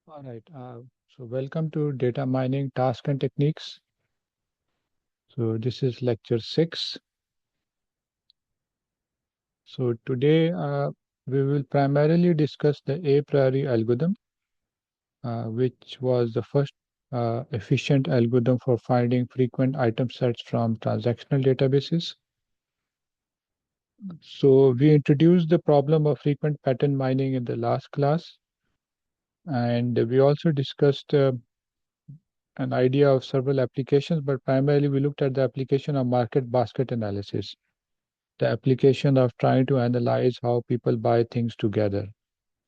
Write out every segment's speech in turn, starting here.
All right. So welcome to data mining task and techniques. So this is lecture 6. So today we will primarily discuss the a priori algorithm, which was the first efficient algorithm for finding frequent item sets from transactional databases. So we introduced the problem of frequent pattern mining in the last class, and we also discussed an idea of several applications, but primarily we looked at the application of market basket analysis, the application of trying to analyze how people buy things together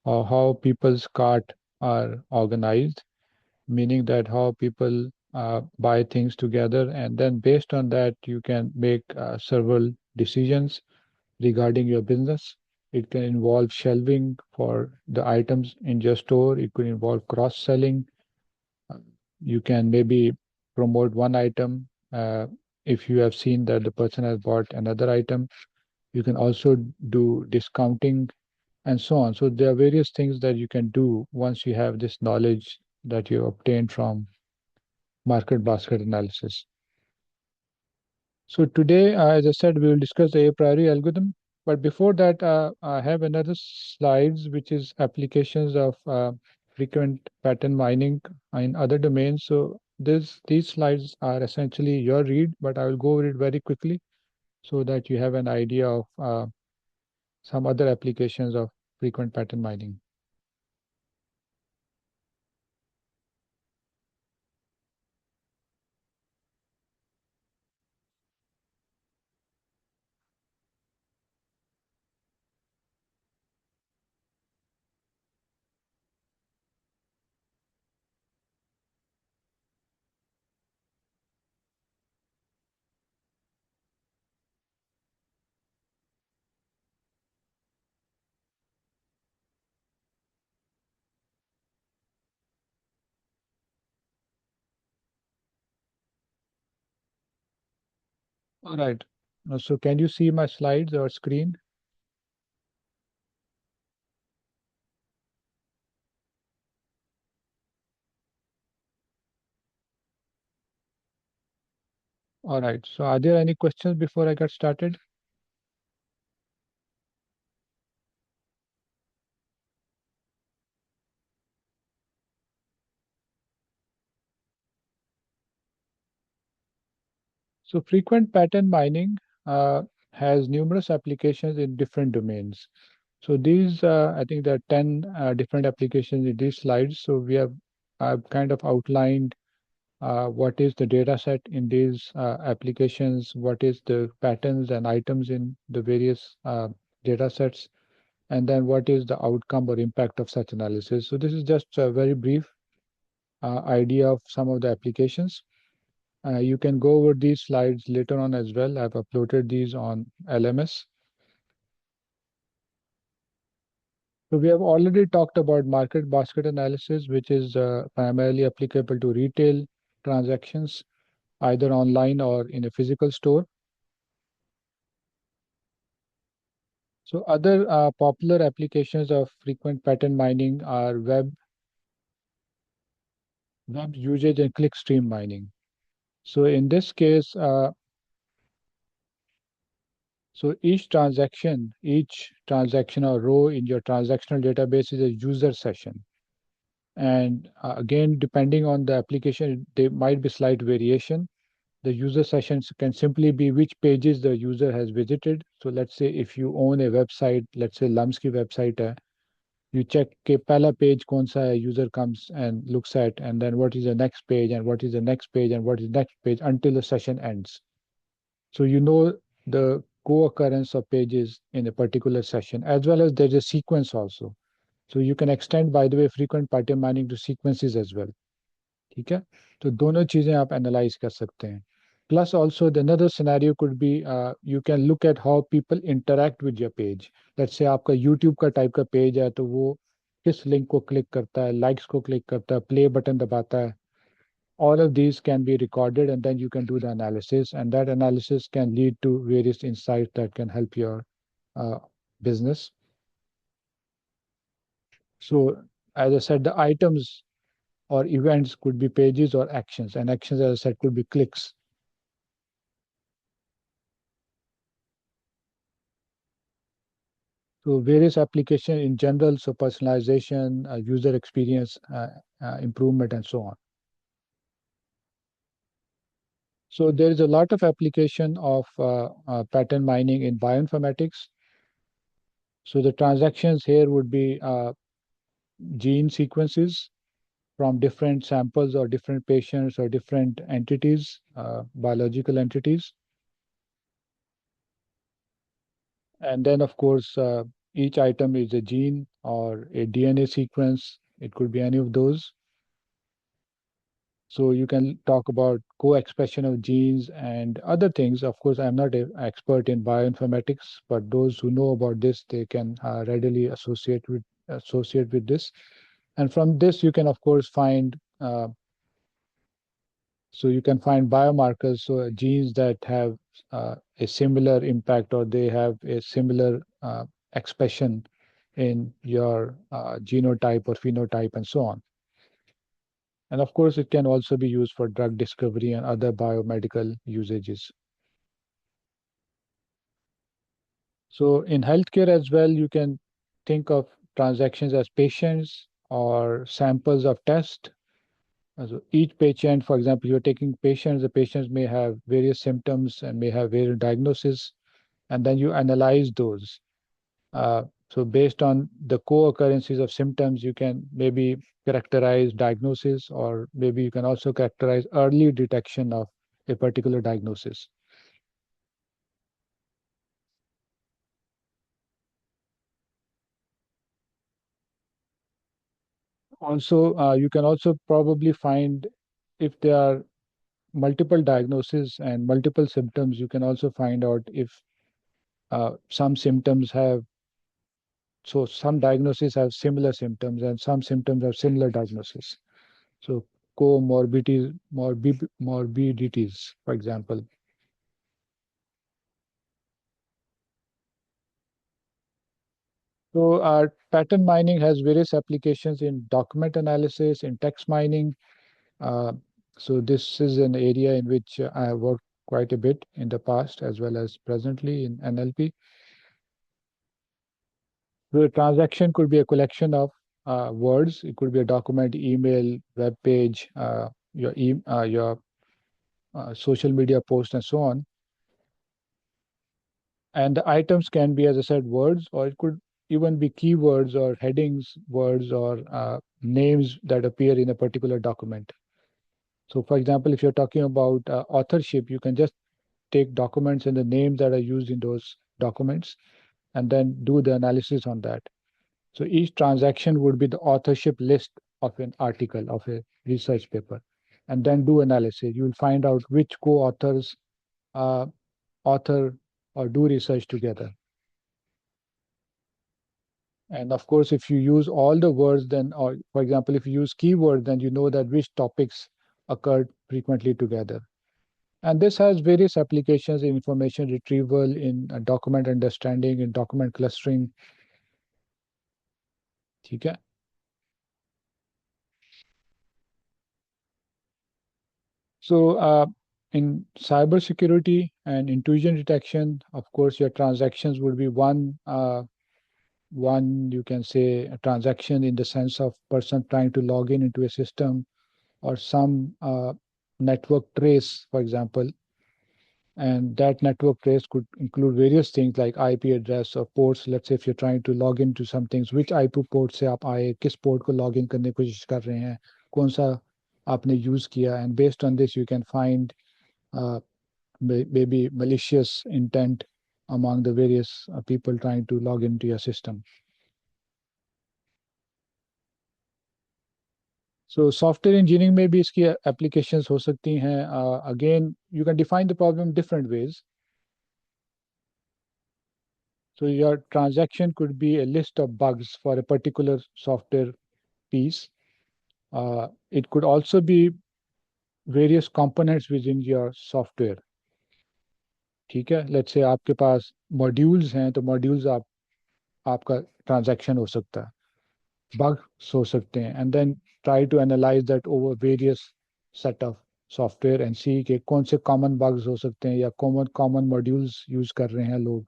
or how people's cart are organized, meaning that how people buy things together. And then based on that, you can make several decisions regarding your business. It can involve shelving for the items in your store. It could involve cross selling. You can maybe promote one item if you have seen that the person has bought another item. You can also do discounting and so on. So there are various things that you can do once you have this knowledge that you obtained from market basket analysis. So today, as I said, we will discuss the a priori algorithm. But before that, I have another slides, which is applications of frequent pattern mining in other domains. So these slides are essentially your read, but I will go over it very quickly so that you have an idea of some other applications of frequent pattern mining. All right. So can you see my slides or screen? All right. So are there any questions before I get started? So frequent pattern mining uh, has numerous applications in different domains. So these, I think there are 10 different applications in these slides. So I've kind of outlined what is the data set in these applications, what is the patterns and items in the various data sets, and then what is the outcome or impact of such analysis. So this is just a very brief idea of some of the applications. You can go over these slides later on as well. I've uploaded these on LMS. So we have already talked about market basket analysis, which is primarily applicable to retail transactions, either online or in a physical store. So other popular applications of frequent pattern mining are web usage and clickstream mining. So in this case, so each transaction or row in your transactional database is a user session. And again, depending on the application, there might be slight variation. The user sessions can simply be which pages the user has visited. So let's say if you own a website, let's say Lumsky website, you check के पहला page कौन सा है user comes and looks at, and then what is the next page and what is the next page and what is the next page until the session ends. So you know the co-occurrence of pages in a particular session, as well as there's a sequence also. So you can extend, by the way, frequent pattern mining to sequences as well. ठीक है, तो दोनों चीजें आप analyse कर सकते हैं. Plus also the another scenario could be you can look at how people interact with your page. Let's say आपका YouTube का टाइप का पेज है तो वो किस लिंक को क्लिक करता है, लाइक्स को क्लिक करता है, प्ले बटन दबाता है. All of these can be recorded and then you can do the analysis, and that analysis can lead to various insights that can help your uh, business. So as I said, the items or events could be pages or actions, and actions, as I said, could be clicks. So various applications in general, so personalization, user experience improvement, and so on. So there is a lot of application of pattern mining in bioinformatics. So the transactions here would be gene sequences from different samples or different patients or different entities, biological entities. And then, of course, each item is a gene or a DNA sequence. It could be any of those. So you can talk about co-expression of genes and other things. Of course, I'm not an expert in bioinformatics, but those who know about this, they can readily associate with this. And from this, you can, of course, find you can find biomarkers, so genes that have a similar impact or they have a similar expression in your genotype or phenotype and so on. And of course, it can also be used for drug discovery and other biomedical usages. So in healthcare as well, you can think of transactions as patients or samples of test. So each patient, for example, you're taking patients, the patients may have various symptoms and may have various diagnoses, and then you analyze those. So based on the co-occurrences of symptoms, you can maybe characterize diagnosis, or maybe you can also characterize early detection of a particular diagnosis. Also, you can also probably find if there are multiple diagnoses and multiple symptoms, you can also find out if some symptoms have, so some diagnoses have similar symptoms and some symptoms have similar diagnoses. So morbidities, for example. So pattern mining has various applications in document analysis, in text mining. Uh, so this is an area in which I have worked quite a bit in the past as well as presently in NLP. The transaction could be a collection of words. It could be a document, email, web page, your social media post, and so on. And the items can be, as I said, words, or it could even be keywords or headings, words, or names that appear in a particular document. So, for example, if you're talking about authorship, you can just take documents and the names that are used in those documents and then do the analysis on that. So each transaction would be the authorship list of an article, of a research paper, and then do analysis. You will find out which co-authors uh, author or do research together. And of course, if you use all the words, then, or for example, if you use keywords, then you know that which topics occurred frequently together. And this has various applications in information retrieval, in document understanding, in document clustering. ठीक है? So in cybersecurity and intrusion detection, of course, your transactions would be one you can say a transaction in the sense of person trying to log in into a system or some network trace, for example. And that network trace could include various things like IP address or ports. Let's say if you're trying to log into some things, which IP port से आप आए, किस port को log in करने की कोशिश कर रहे हैं, कौन सा आपने use किया, and based on this you can find uh, maybe malicious intent among the various people trying to log into your system. So software engineering में भी इसकी applications हो सकती हैं. Again, you can define the problem different ways. So your transaction could be a list of bugs for a particular software piece. It could also be various components within your software. ठीक है, let's say आपके पास modules हैं, तो modules आपका transaction हो सकता है. bugs हो सकते हैं, and then try to analyze that over various set of software and see कि कौन से common bugs हो सकते हैं या common modules use कर रहे हैं लोग.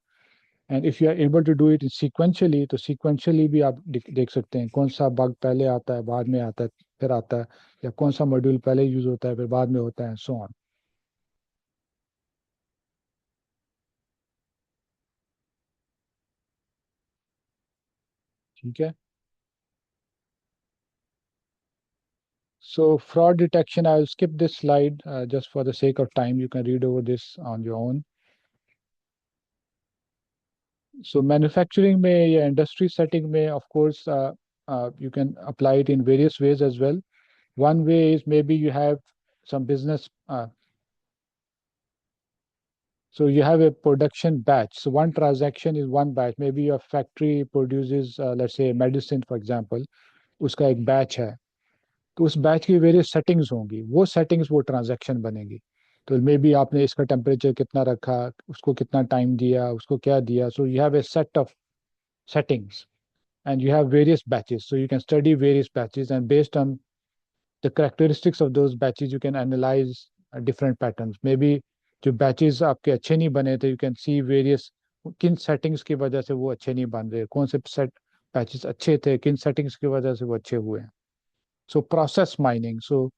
And if you are able to do it sequentially, तो sequentially भी आप देख सकते हैं कौन सा bug पहले आता है, बाद में आता है, फिर आता है, या कौन सा मॉड्यूल पहले यूज होता है फिर बाद में होता है, so on. ठीक है. So fraud detection, I will skip this slide just for the sake of time. You can read over this on your own. So manufacturing में या industry setting में, of course, you can apply it in various ways as well. One way is maybe you have some business. So you have a production batch. So one transaction is one batch. Maybe your factory produces, let's say, medicine, for example. उसका एक batch है. तो उस batch की various settings होंगी, वो settings वो transaction बनेगी. तो मे बी आपने इसका टेम्परेचर कितना रखा, उसको कितना टाइम दिया, उसको क्या दिया. So you have A set of settings and you have various batches. So you can study various batches and based on the characteristics of those batches you can analyse different patterns. May be जो batches आपके अच्छे नहीं बने थे, you can see various किन settings की वजह से वो अच्छे नहीं बन रहे, कौन से सेट बैचेस अच्छे थे, किन सेटिंग्स की वजह से वो अच्छे हुए हैं. So process mining. So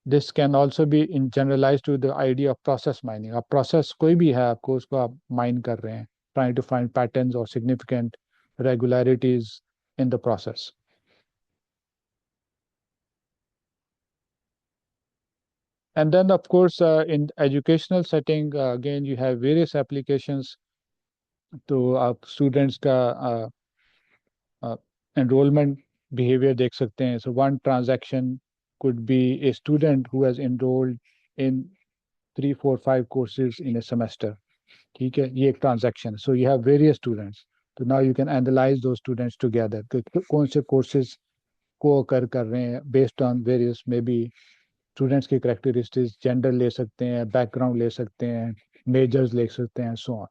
this can also be in generalized to the idea of process mining. आप process कोई भी है आपको उसको आप mine कर रहे हैं, trying to find patterns or significant regularities in the process. And then of course in educational setting again you have various applications. तो आप students का uh, enrollment behavior देख सकते हैं. So one transaction could be a student who has enrolled in 3, 4, 5 courses in a semester. ठीक है, ये एक transaction. So you have various students. तो नाउ यू कैन एनालाइज दो स्टूडेंट्स टुगेदर कौन से कोर्सेज को कर रहे हैं based on various may be students की करेक्टरिस्टिक्स, जेंडर ले सकते हैं, बैकग्राउंड ले सकते हैं, मेजर्स ले सकते हैं, सो ऑन.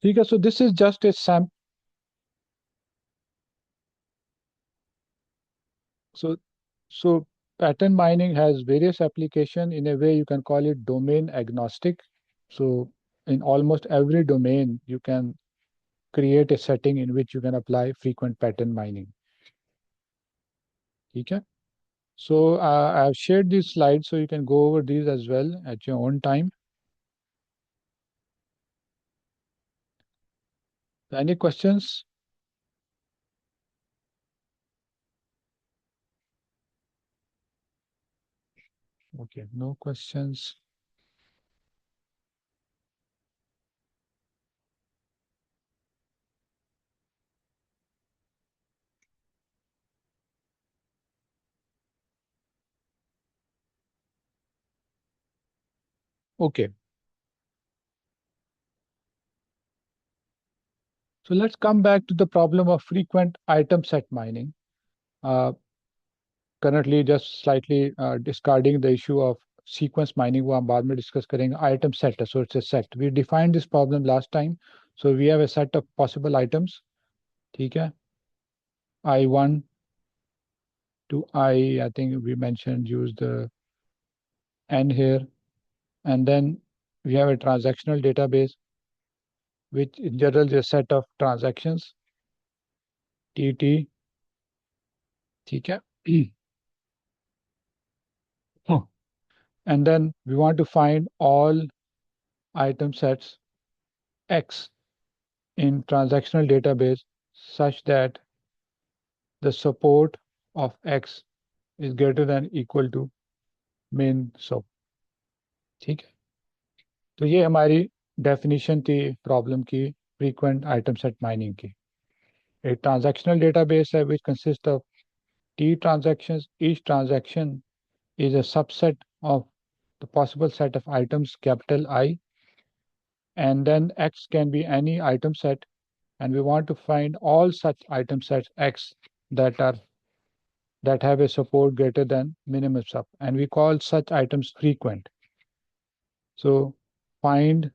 ठीक है. So this is just a Sam. So, so pattern mining has various application. In a way, you can call it domain agnostic. So in almost every domain, you can create a setting in which you can apply frequent pattern mining. Okay. So I've shared these slides so you can go over these as well at your own time. Any questions? Okay, no questions. Okay. So let's come back to the problem of frequent item set mining. Uh, Currently just slightly discarding the issue of sequence mining, वो हम बाद में discuss करेंगे. Item set, so it's a set. We defined this problem last time. So we have a set of possible items. ठीक है. I1 to I think we mentioned use the N here. And then we have a transactional database, which in general is a set of transactions. TT. ठीक है. And then we want to find all item sets X in transactional database such that the support of X is greater than equal to min sub. ठीक है. तो ये हमारी definition थी problem की frequent item set mining की. एक transactional database है which consists of T transactions. Each transaction is a subset of the possible set of items capital I, and then X can be any item set, and we want to find all such item sets X that are that have a support greater than minimum sub, and we call such items frequent. So find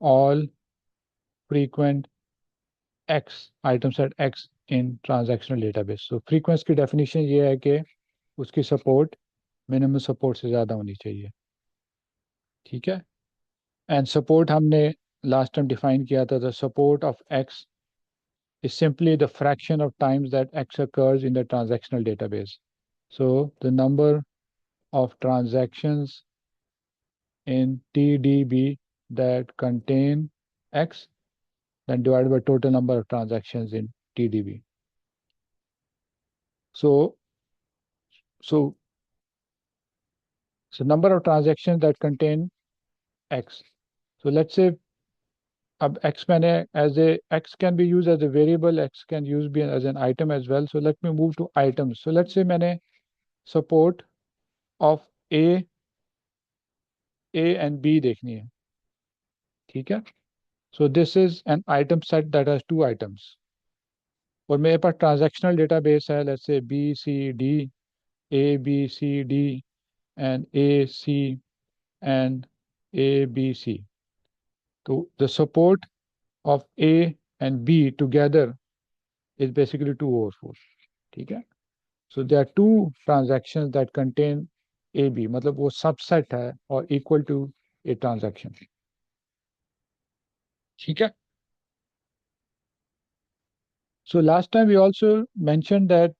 all frequent X item set X in transactional database. So frequency की definition ये है कि उसकी support minimum support से ज़्यादा होनी चाहिए. ठीक है. And support हमने last time define किया था. The support of X is simply the fraction of times that X occurs in the transactional database. So the number of transactions in TDB that contain X, then divided by total number of transactions in TDB. So, so, so number of transactions that contain X. So let's say अब X मैंने as a X can be used as a variable, X can use be as an item as well. So let me move to items. So let's say मैंने support of A and B देखनी है. ठीक है. So this is an item set that has two items. और मेरे पास transactional database है, let's say B C D A B C D and A C and A B C. So the support of A and B together is basically 2 over 4. ठीक है. So there are two transactions that contain AB, मतलब वो subset है और equal to a transaction. ठीक है. So last time we also mentioned that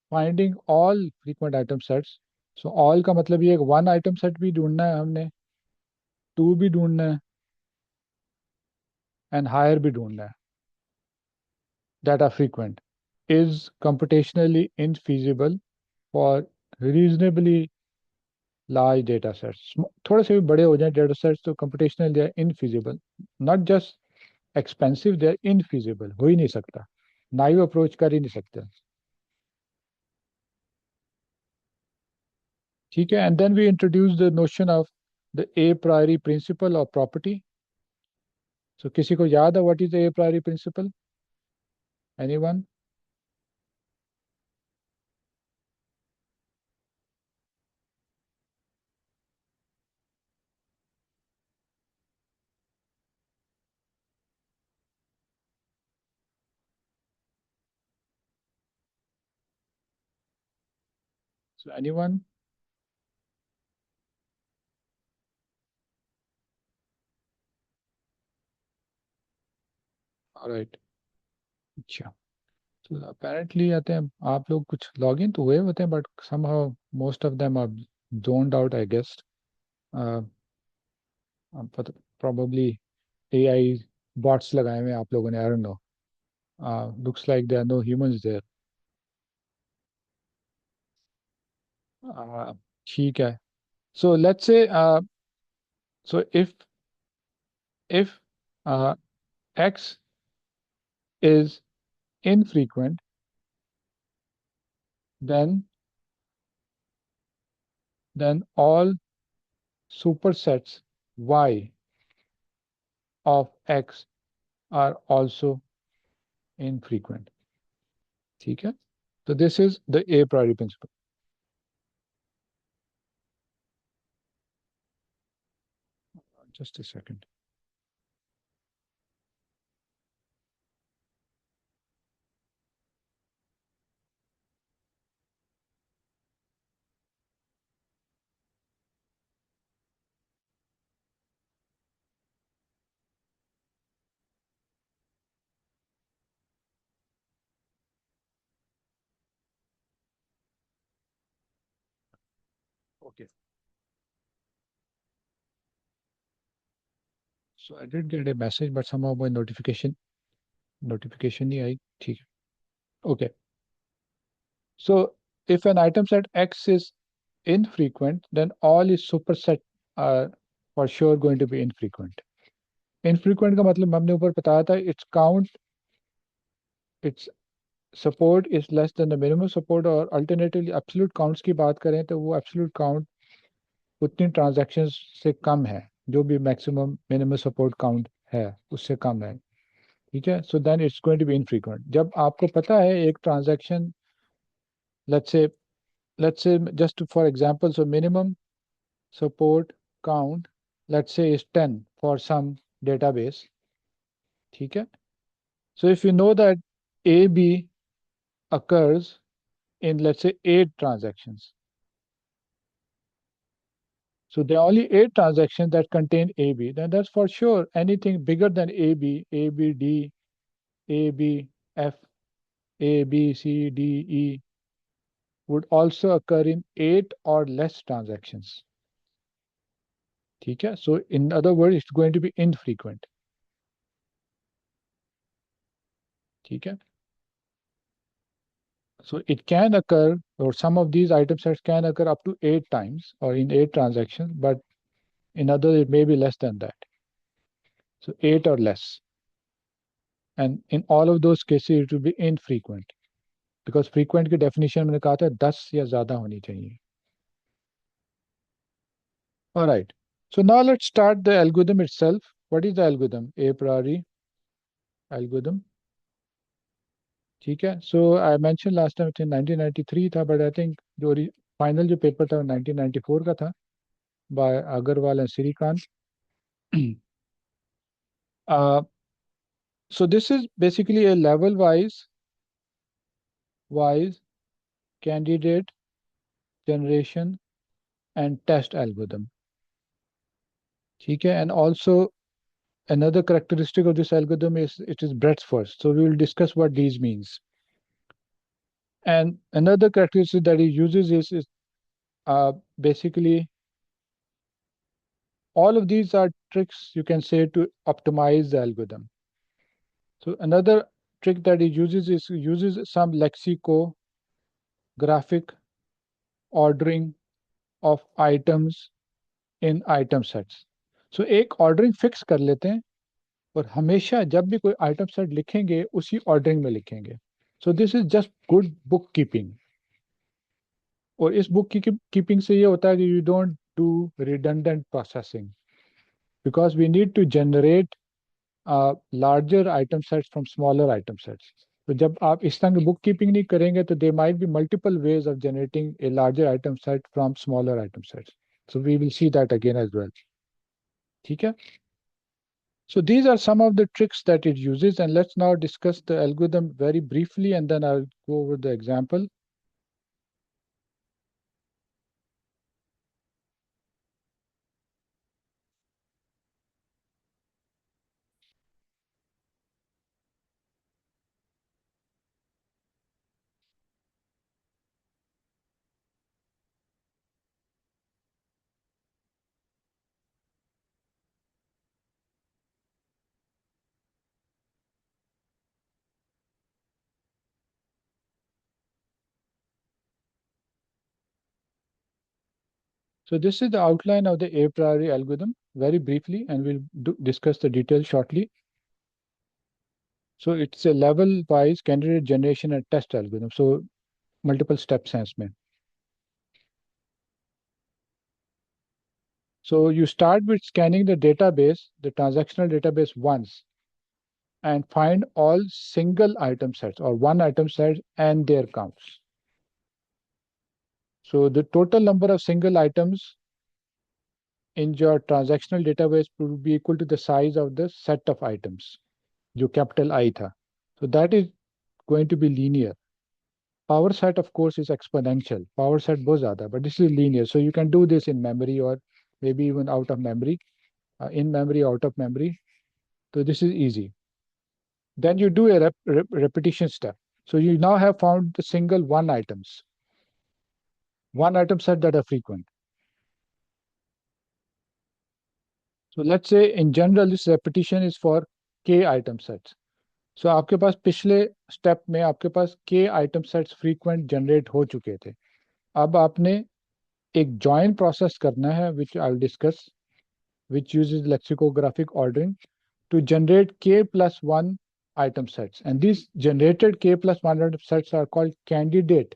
finding all frequent item sets. So all का मतलब ये one item set भी ढूंढना है हमने, two भी ढूंढना है and higher भी ढूंढना है that are frequent is computationally infeasible for reasonably large data sets. थोड़े से भी बड़े हो जाए data sets तो computationally they are infeasible. Not just expensive, they are infeasible. हो ही नहीं सकता. Naive approach कर ही नहीं सकते. ठीक है. And then we introduce the notion of the a priori principle or property. So किसी को याद है what is the a priori principle? Anyone? So anyone? All right. अच्छा. So apparently आते हैं आप लोग कुछ login तो हुए होते हैं but somehow most of them are zoned out I guess. Uh, probably AI bots लगाए हुए हैं आप लोगों ने, I don't know. Looks like there are no humans there. ठीक है. So let's say so if X is infrequent, then all supersets Y of X are also infrequent. ठीक है. So this is the a priori principle. Just a second. Okay. So I did get a message, but somehow my notification नहीं आई. ठीक है. Okay. So if an item set X is infrequent, then all its superset are for sure going to be infrequent. Infrequent का मतलब हमने ऊपर बताया था, its support is less than the minimum support, और alternatively absolute counts की बात करें तो वो absolute count उतनी transactions से कम है जो भी maximum minimum support count है उससे कम है. ठीक है. So then it's going to be infrequent. जब आपको पता है एक transaction, let's say just for example, so minimum support count let's say is 10 for some database. ठीक है? So if you know that AB occurs in, let's say, 8 transactions. So there are only 8 transactions that contain AB. Then that's for sure anything bigger than AB, ABD, ABF, ABCDE would also occur in 8 or less transactions. ठीक है? So in other words, it's going to be infrequent. ठीक है? So it can occur, or some of these item sets can occur up to 8 times or in 8 transactions, but in others it may be less than that. So 8 or less. And in all of those cases, it will be infrequent. Because frequent की definition मैंने कहा था 10 या ज़्यादा होनी चाहिए. All right. So now let's start the algorithm itself. What is the algorithm? A priori algorithm. ठीक है? So I mentioned last time it in 1993 था, but I think जो final जो paper था 1994 का था by Agarwal and Sirikant. So this is basically a level wise candidate generation and test algorithm. ठीक है? And also another characteristic of this algorithm is it is breadth first. So we will discuss what these means. And another characteristic that it uses is basically all of these are tricks you can say to optimize the algorithm. So another trick that it uses some lexicographic ordering of items in item sets. So एक ordering fix कर लेते हैं और हमेशा जब भी कोई item set लिखेंगे उसी ऑर्डरिंग में लिखेंगे. So this is just good book keeping. और इस बुक कीपिंग से ये होता है कि you don't do redundant processing because we need to generate larger item sets from smaller item sets. तो जब आप इस तरह की बुक कीपिंग नहीं करेंगे तो they might be multiple ways of generating a larger item set from smaller item sets. So we will see that again as well. ठीक है? So these are some of the tricks that it uses, and let's now discuss the algorithm very briefly, and then I'll go over the example. So this is the outline of the a priori algorithm very briefly, and we'll discuss the details shortly. So it's a level-wise candidate generation and test algorithm. So multiple steps हैं इसमें. So you start with scanning the database, the transactional database once, and find all single item sets or one item set and their counts. So the total number of single items in your transactional database will be equal to the size of the set of items, जो capital I था. So that is going to be linear. Power set, of course, is exponential. Power set बहुत ज़्यादा, but this is linear. So you can do this in memory or maybe even out of memory, in memory, out of memory. So this is easy. Then you do a repetition step. So you now have found the single one item set that are frequent. So let's say in general, this repetition is for k item sets. So आपके पास पिछले step में आपके पास k item sets frequent generate हो चुके थे. अब आपने एक जॉइन प्रोसेस करना है which I'll discuss, which uses lexicographic ordering to generate k plus 1 item sets. And these generated k plus 1 item sets are called candidate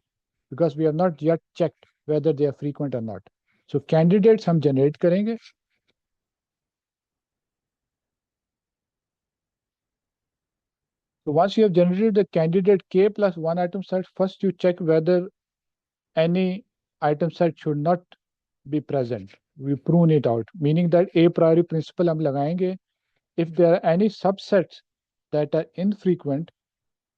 because we have not yet checked whether they are frequent or not. So candidates हम generate करेंगे. So once you have generated the candidate k plus 1 item set, first you check whether any item set should not be present. We prune it out, meaning that a priori principle हम लगाएंगे If there are any subsets that are infrequent,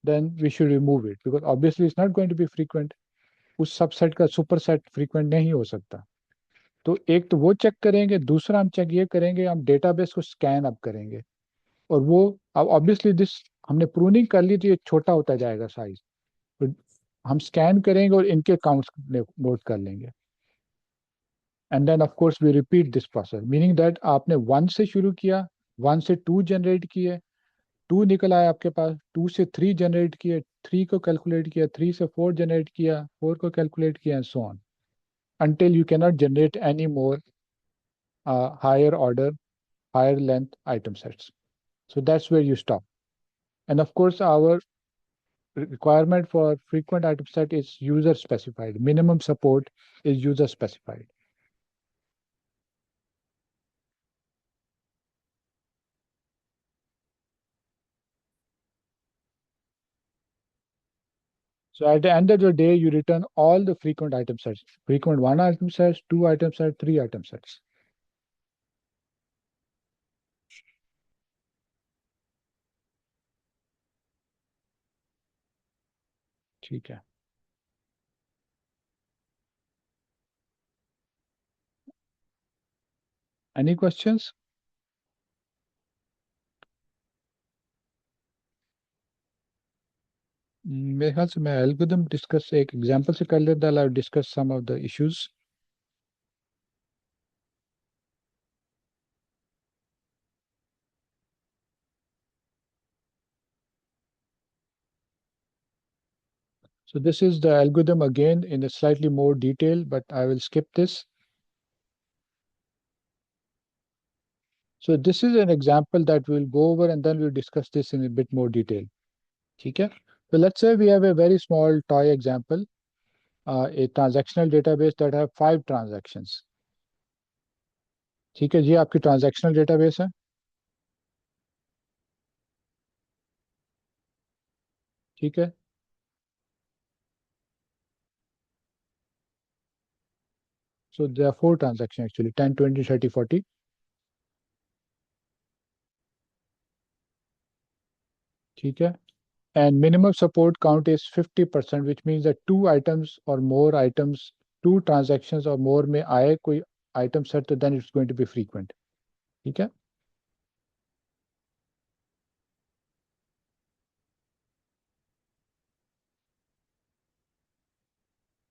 then we should remove it because obviously it's not going to be frequent. उस subset का superset frequent नहीं हो सकता. तो एक तो वो चेक करेंगे, दूसरा हम चेक ये करेंगे, हम डेटाबेस को स्कैन अप करेंगे. और वो अब ऑब्वियसली दिस हमने प्रूनिंग कर ली तो ये छोटा होता जाएगा साइज. तो हम स्कैन करेंगे और इनके काउंट्स नोट कर लेंगे. And then of course we repeat this process, meaning that आपने वन से शुरू किया, वन से टू जनरेट किए, टू निकल आया आपके पास, टू से थ्री जनरेट किए, थ्री को कैलकुलेट किया, थ्री से फोर जनरेट किया, फोर को कैलकुलेट किया, and so on until you cannot generate any more higher order, higher length item sets. So that's where you stop. And of course, our requirement for frequent item set is user specified. Minimum support is user specified. So at the end of the day, you return all the frequent item sets. Frequent one item sets, two item sets, three item sets. ठीक है. Any questions? मेरे ख्याल से मैं algorithm discuss एक example से कर लेता. I discuss some of the issues. So this is the algorithm again in a slightly more detail, but I will skip this. So this is an example that we'll go over and then we'll discuss this in a bit more detail. Okay? So let's say we have a very small toy example, a transactional database that have 5 transactions. ठीक है जी, आपकी transactional database है. ठीक है. So there are 4 transactions actually, 10, 20, 30, 40. ठीक है. And minimum support count is 50%, which means that 2 items or more items, 2 transactions or more में आए कोई item set, तो then it's going to be frequent. ठीक है.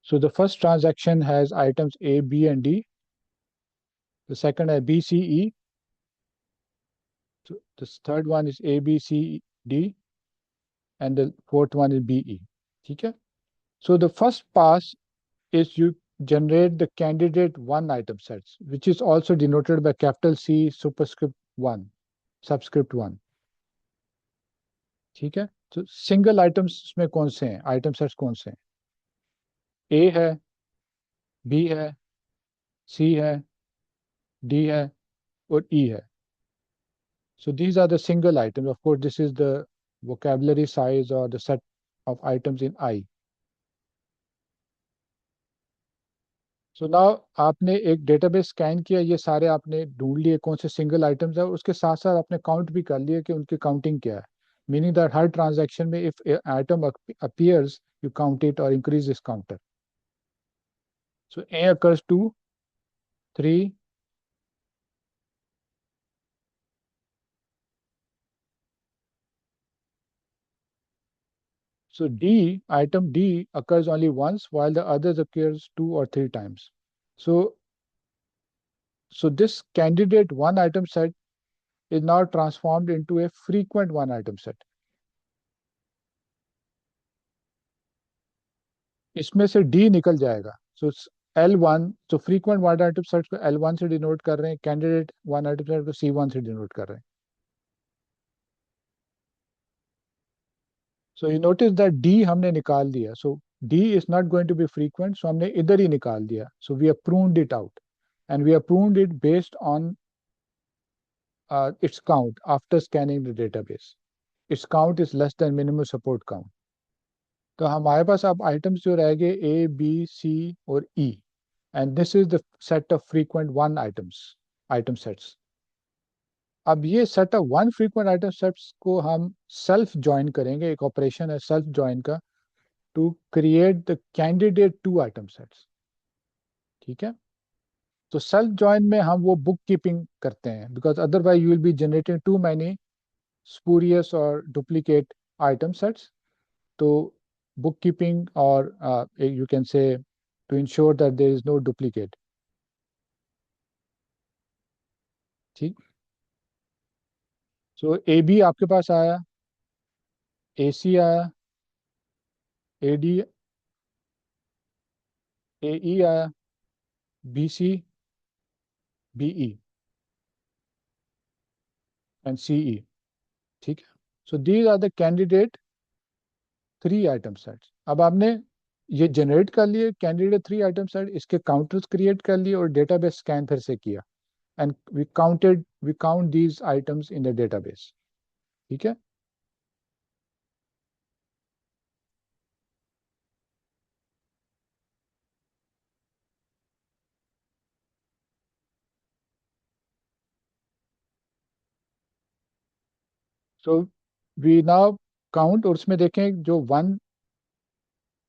So the first transaction has items A, B, and D. The second has B, C, E. So the third one is A, B, C, D, and the fourth one is B, E. Okay? So the first pass is you generate the candidate one item sets, which is also denoted by capital C superscript 1, subscript 1. ठीक है. तो single items में कौन से हैं, item sets कौन से हैं? ए है, बी है, सी है, डी है और ई है. So these are the single items. Of course, this is the vocabulary size or the set of items in I. So now आपने एक डेटाबेस स्कैन किया, ये सारे आपने ढूंढ लिए कौन से सिंगल आइटम्स है, उसके साथ साथ आपने काउंट भी कर लिए कि उनकी काउंटिंग क्या है. मीनिंग दैट हर ट्रांजैक्शन में if item appears, you count it or increase this counter. So A occurs 2, 3. So item D occurs only once while the others occurs 2 or 3 times. So this candidate one item set is now transformed into a frequent one item set. इसमें से D निकल जाएगा. So L1, so frequent one item set को L1 से denote कर रहे हैं, candidate one item set को C1 से डिनोट कर रहे हैं. So you notice that D हमने निकाल दिया. So D is not going to be frequent, so हमने इधर ही निकाल दिया. So we have pruned it out, and we have pruned it based on its count after scanning the database. Its count is less than minimum support count. तो हमारे पास अब items जो रह गए ए बी सी और E, and this is the set of frequent one items, item sets. अब ये set of one frequent item sets को हम सेल्फ ज्वाइन करेंगे, एक ऑपरेशन है सेल्फ ज्वाइन का, to create the candidate two item sets. ठीक है, तो सेल्फ ज्वाइन में हम वो बुक कीपिंग करते हैं, because otherwise you will be generating too many spurious or duplicate item sets. तो bookkeeping or you can say to ensure that there is no duplicate. ठीक, सो ए बी आपके पास आया, ए सी आया, ए डी, ए ई आया, B C, B E and C E. ठीक है, so these are the candidate three item sets. अब आपने ये जनरेट कर लिए कैंडिडेट थ्री आइटम सेट, इसके काउंटर्स क्रिएट कर लिए और डेटाबेस स्कैन फिर से किया, and we count these items in the database. ठीक है, सो वी नाउ काउंट, और उसमें देखें जो वन,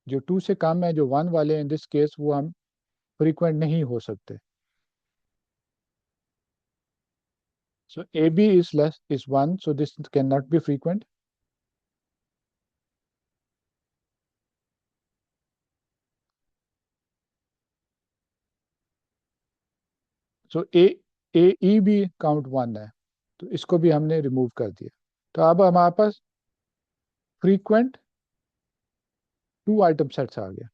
जो टू से कम है, जो वन वाले इन दिस केस वो हम फ्रीक्वेंट नहीं हो सकते। So A B is less is one, so this can not be frequent. So A E भी काउंट वन है, तो इसको भी हमने रिमूव कर दिया। तो अब हमारे पास फ्रीक्वेंट टू आइटम सेट्स आ गया।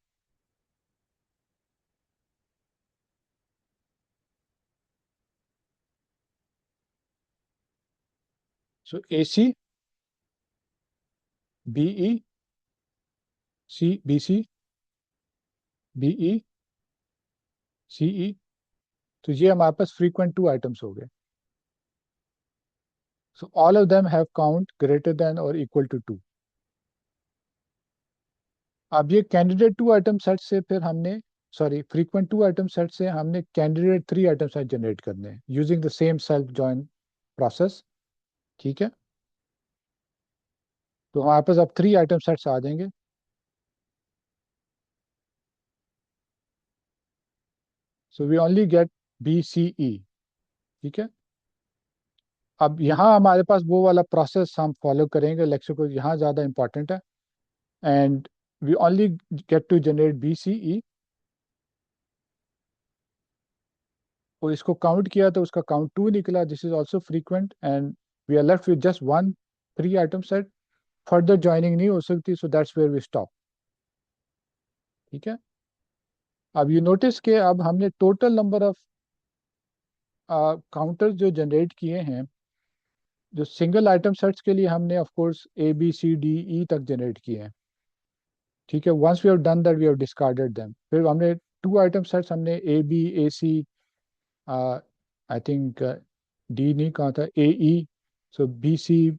So A C, B E, C, B C, B E, C E, तो ये हमारे पास फ्रीक्वेंट टू आइटम्स हो गए। So all of them have count greater than और इक्वल टू टू। अब ये कैंडिडेट टू आइटम सेट से फिर हमने, sorry, frequent two item set से हमने candidate three item set generate करने हैं using the same self join process. ठीक है, तो हमारे पास अब थ्री आइटम सेट्स आ जाएंगे। So we only get B C E. ठीक है, अब यहाँ हमारे पास वो वाला प्रोसेस हम फॉलो करेंगे, लेक्चर को यहाँ ज़्यादा इंपॉर्टेंट है, and we only get to generate B C E. और इसको काउंट किया तो उसका काउंट टू निकला, this is also frequent, and we are left with just one three item set. Further joining नहीं हो सकती, so that's where we stop. ठीक है, अब यू नोटिस के अब हमने टोटल नंबर ऑफ काउंटर्स जो जनरेट किए हैं, जो सिंगल आइटम सेट्स के लिए हमने of course A B C D E तक जनरेट किए हैं। ठीक है, once we have done that we have discarded them. फिर हमने टू आइटम सेट्स हमने A B A C, I think D नहीं कहा था, ए ई, so B C,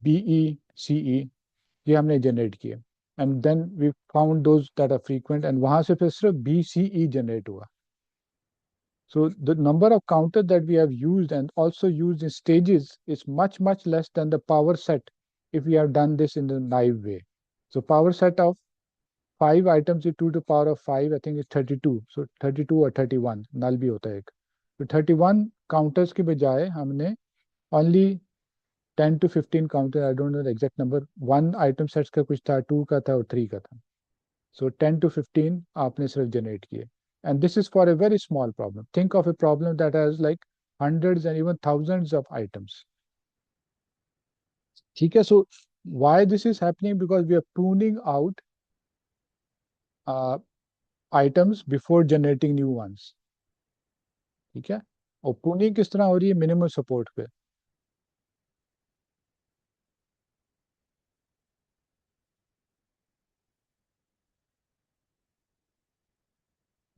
B E, C ई, ये हमने जनरेट किए, and then we found those that are frequent, and वहां से फिर सिर्फ बी सी ई जनरेट हुआ। So the number of counters that we have used and also used in stages is much, much less than the power set if we have done this in the naive way. So power set of 5 items is 2 to the power of 5, I think it's 32. So 32 or 31, null भी होता है एक। तो 31 counters के बजाय हमने only 10 to 15 counters, I don't know the exact number, one item sets का कुछ था, 2 का था और 3 का था। So 10 to 15 आपने सिर्फ जनरेट किए, and this is for a very small problem. Think of a problem that has like hundreds and even thousands of items. ठीक है, so why this is happening? Because we are pruning out uh, items before generating new ones. ठीक है, और pruning किस तरह हो रही है? मिनिमम सपोर्ट पे।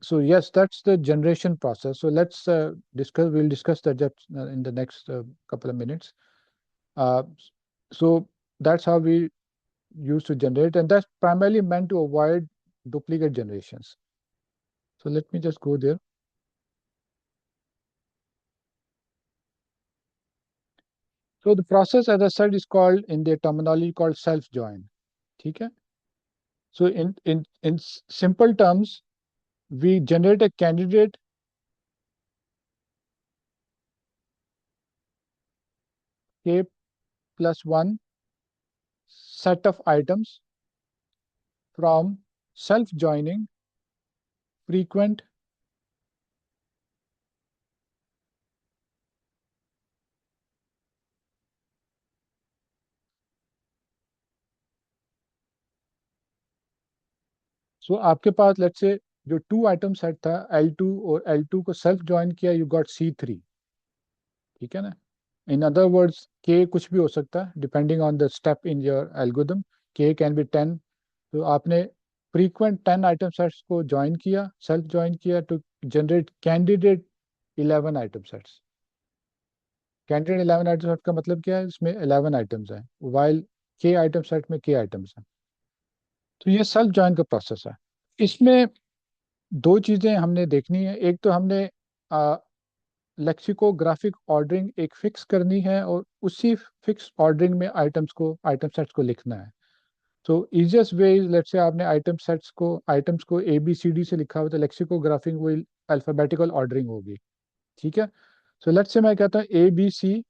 So yes, that's the generation process. So let's discuss. We'll discuss that just, in the next couple of minutes. Uh, so that's how we used to generate, and that's primarily meant to avoid duplicate generations. So let me just go there. So the process, as I said, is called in the terminology called self join. ठीक है? So in simple terms, we generate a candidate K plus one set of items from self joining frequent सो आपके पास let's से जो two item set था L2 और L2 को self join किया यू गॉट C3 ठीक है ना इन अदर वर्ड्स K कुछ भी हो सकता है depending on the step in your algorithm K can be 10 तो आपने फ्रीक्वेंट 10 आइटम सेट्स को ज्वाइन किया सेल्फ ज्वाइन किया to generate candidate 11 item sets candidate 11 item set का मतलब क्या है इसमें 11 आइटम्स हैं वाइल K आइटम सेट में K आइटम्स हैं तो ये सेल्फ ज्वाइन का प्रोसेस है इसमें दो चीजें हमने देखनी है एक तो हमने लेक्सिकोग्राफिक ऑर्डरिंग एक फिक्स करनी है और उसी फिक्स ऑर्डरिंग में आइटम सेट्स को लिखना है तो easiest way is let's say आपने आइटम्स को ए बी सी डी से लिखा हुआ तो लेक्सिकोग्राफिक वो अल्फाबेटिकल ऑर्डरिंग होगी ठीक है सो लेट्स से मैं कहता हूँ ए बी सी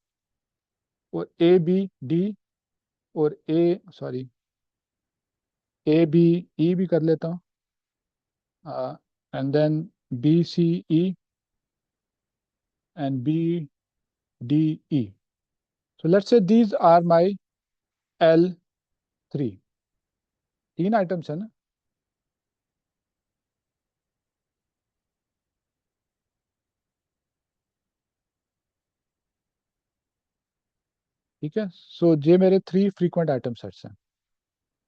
और ए बी डी और ए सॉरी ए बी ई भी कर लेता हूँ and then B C E and B D E so let's say these are my L3 तीन आइटम्स है ना ठीक है सो ये मेरे थ्री फ्रीक्वेंट आइटम सेट्स हैं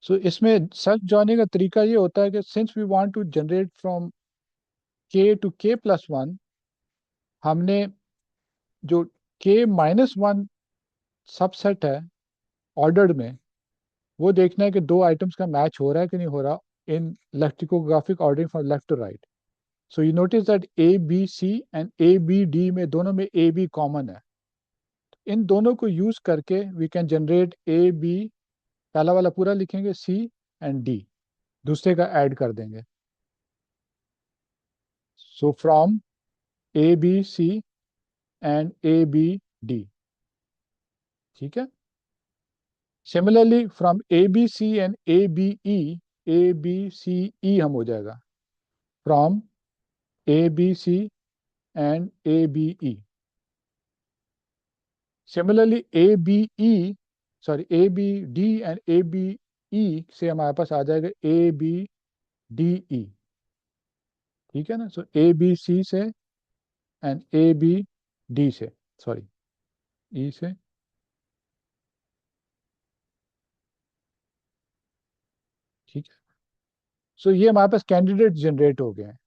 सो इसमें सेल्फ जॉइनिंग का तरीका ये होता है कि since we want to generate from K to K+1 हमने जो K-1 सबसेट है ऑर्डर्ड में वो देखना है कि दो आइटम्स का मैच हो रहा है कि नहीं हो रहा in lexicographic ordering from left to right so you notice that A B C and A B D में दोनों में ए बी कॉमन है इन दोनों को यूज करके we can generate A B पहला वाला पूरा लिखेंगे सी एंड डी दूसरे का ऐड कर देंगे so from A B C and A B D ठीक है similarly from A B C and A B C E हम हो जाएगा from A B C and A B E similarly A B E sorry A B D and A B E से हमारे पास आ जाएगा ए B D ई ठीक है ना सो A B C से एंड ए बी डी से सॉरी ई से ठीक है सो ये हमारे पास कैंडिडेट जनरेट हो गए हैं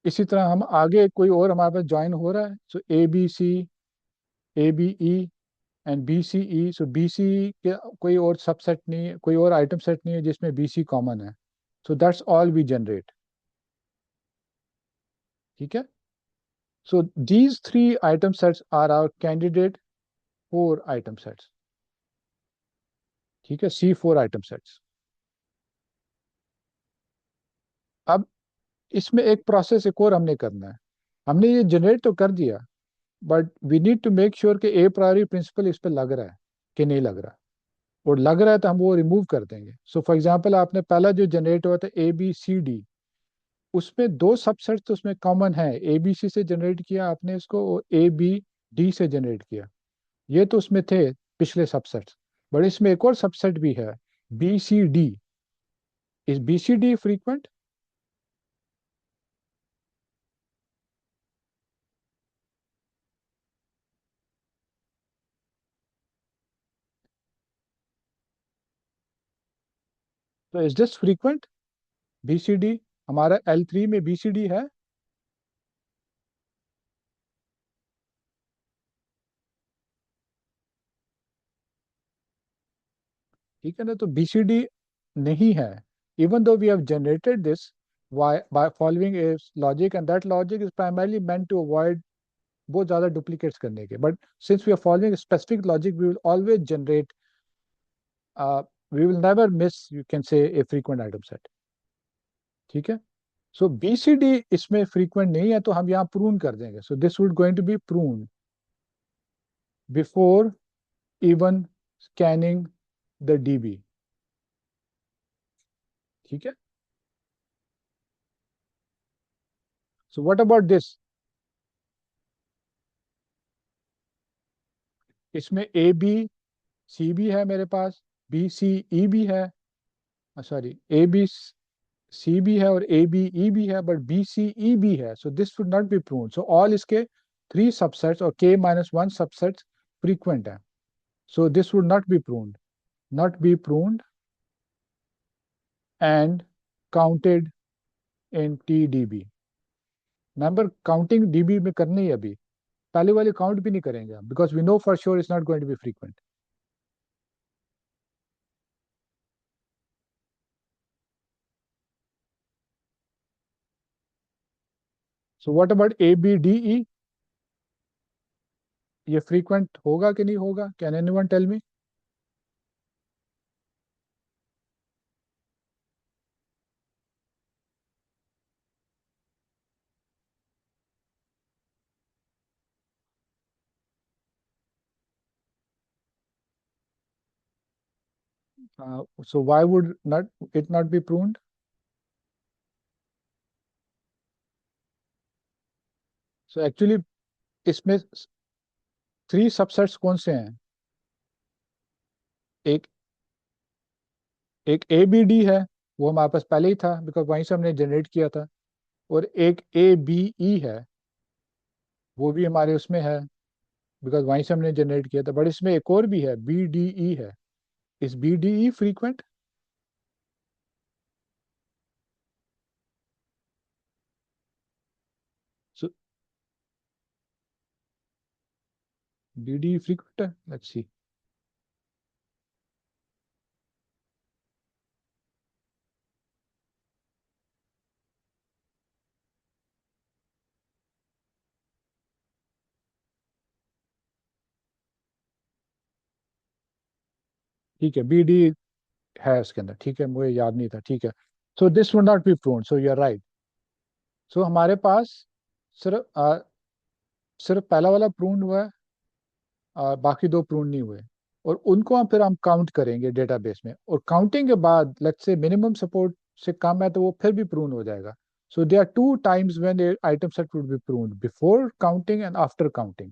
इसी तरह हम आगे कोई और हमारे पास ज्वाइन हो रहा है so A B C A B E and B C E so B C के कोई और सबसेट नहीं है कोई और आइटम सेट नहीं है जिसमें बी सी कॉमन है so that's all we generate ठीक है so these three item sets are our candidate four item sets ठीक है C4 आइटम सेट्स अब इसमें एक प्रोसेस एक और हमने करना है हमने ये जनरेट तो कर दिया but we need to make sure कि ए प्रायोरी प्रिंसिपल इस पर लग रहा है कि नहीं लग रहा और लग रहा है तो हम वो रिमूव कर देंगे सो फॉर एग्जांपल आपने पहला जो जनरेट हुआ था ए बी सी डी उसमें दो सबसेट तो उसमें कॉमन है ए बी सी से जनरेट किया आपने इसको और ए बी डी से जनरेट किया ये तो उसमें थे पिछले सबसेट्स बट इसमें एक और सबसेट भी है B C D is B C D frequent तो is this frequent B C D हमारा L3 में बी सी डी है ठीक है ना तो बी सी डी नहीं है even though we have generated this by following a logic and that logic is primarily meant to avoid बहुत ज़्यादा डुप्लीकेट्स करने के, but since we are following specific logic we will always generate, we will never miss you can say a frequent item set. ठीक है। So B C D इसमें frequent नहीं है, तो हम यहाँ प्रून कर देंगे। So this would going to be prune before even scanning the DB. ठीक है। सो व्हाट अबाउट दिस, इसमें ए बी सी भी है मेरे पास, बी सी ई भी है, सॉरी ए बी सी भी है और ए बी ई भी है, बट बी सी ई भी है। So this would not be proved. So all इसके थ्री सबसेट्स और के माइनस वन सबसेट्स फ्रीक्वेंट है। So this would not be proved, not be pruned and counted in TDB। Number counting dB में करनी है अभी, पहले वाली काउंट भी नहीं करेंगे हम, because we know for sure is not going to be frequent. So what about A B D E, ये फ्रीक्वेंट होगा कि नहीं होगा? Can anyone tell me? So why would not it not be proved? So actually इसमें three subsets कौन से हैं? एक एक ए बी डी है, वो हमारे पास पहले ही था बिकॉज वहीं से हमने जनरेट किया था। और एक ए बी ई है, वो भी हमारे उसमें है बिकॉज वहीं से हमने जनरेट किया था। बट इसमें एक और भी है, बी डी ई है। Is B D E frequent? B D E frequent है, लेट्स सी। ठीक है, बी डी है उसके अंदर, ठीक है, मुझे याद नहीं था। ठीक है। So this would not be proved, so you are right. So हमारे पास सिर्फ सिर्फ पहला वाला प्रूव्ड हुआ है, बाकी दो प्रूव्ड नहीं हुए। और उनको हम फिर हम काउंट करेंगे डेटाबेस में, और काउंटिंग के बाद लेट्स से मिनिमम सपोर्ट से कम है तो वो फिर भी प्रूव हो जाएगा। So there are two times when item set would be proved, before counting and after counting.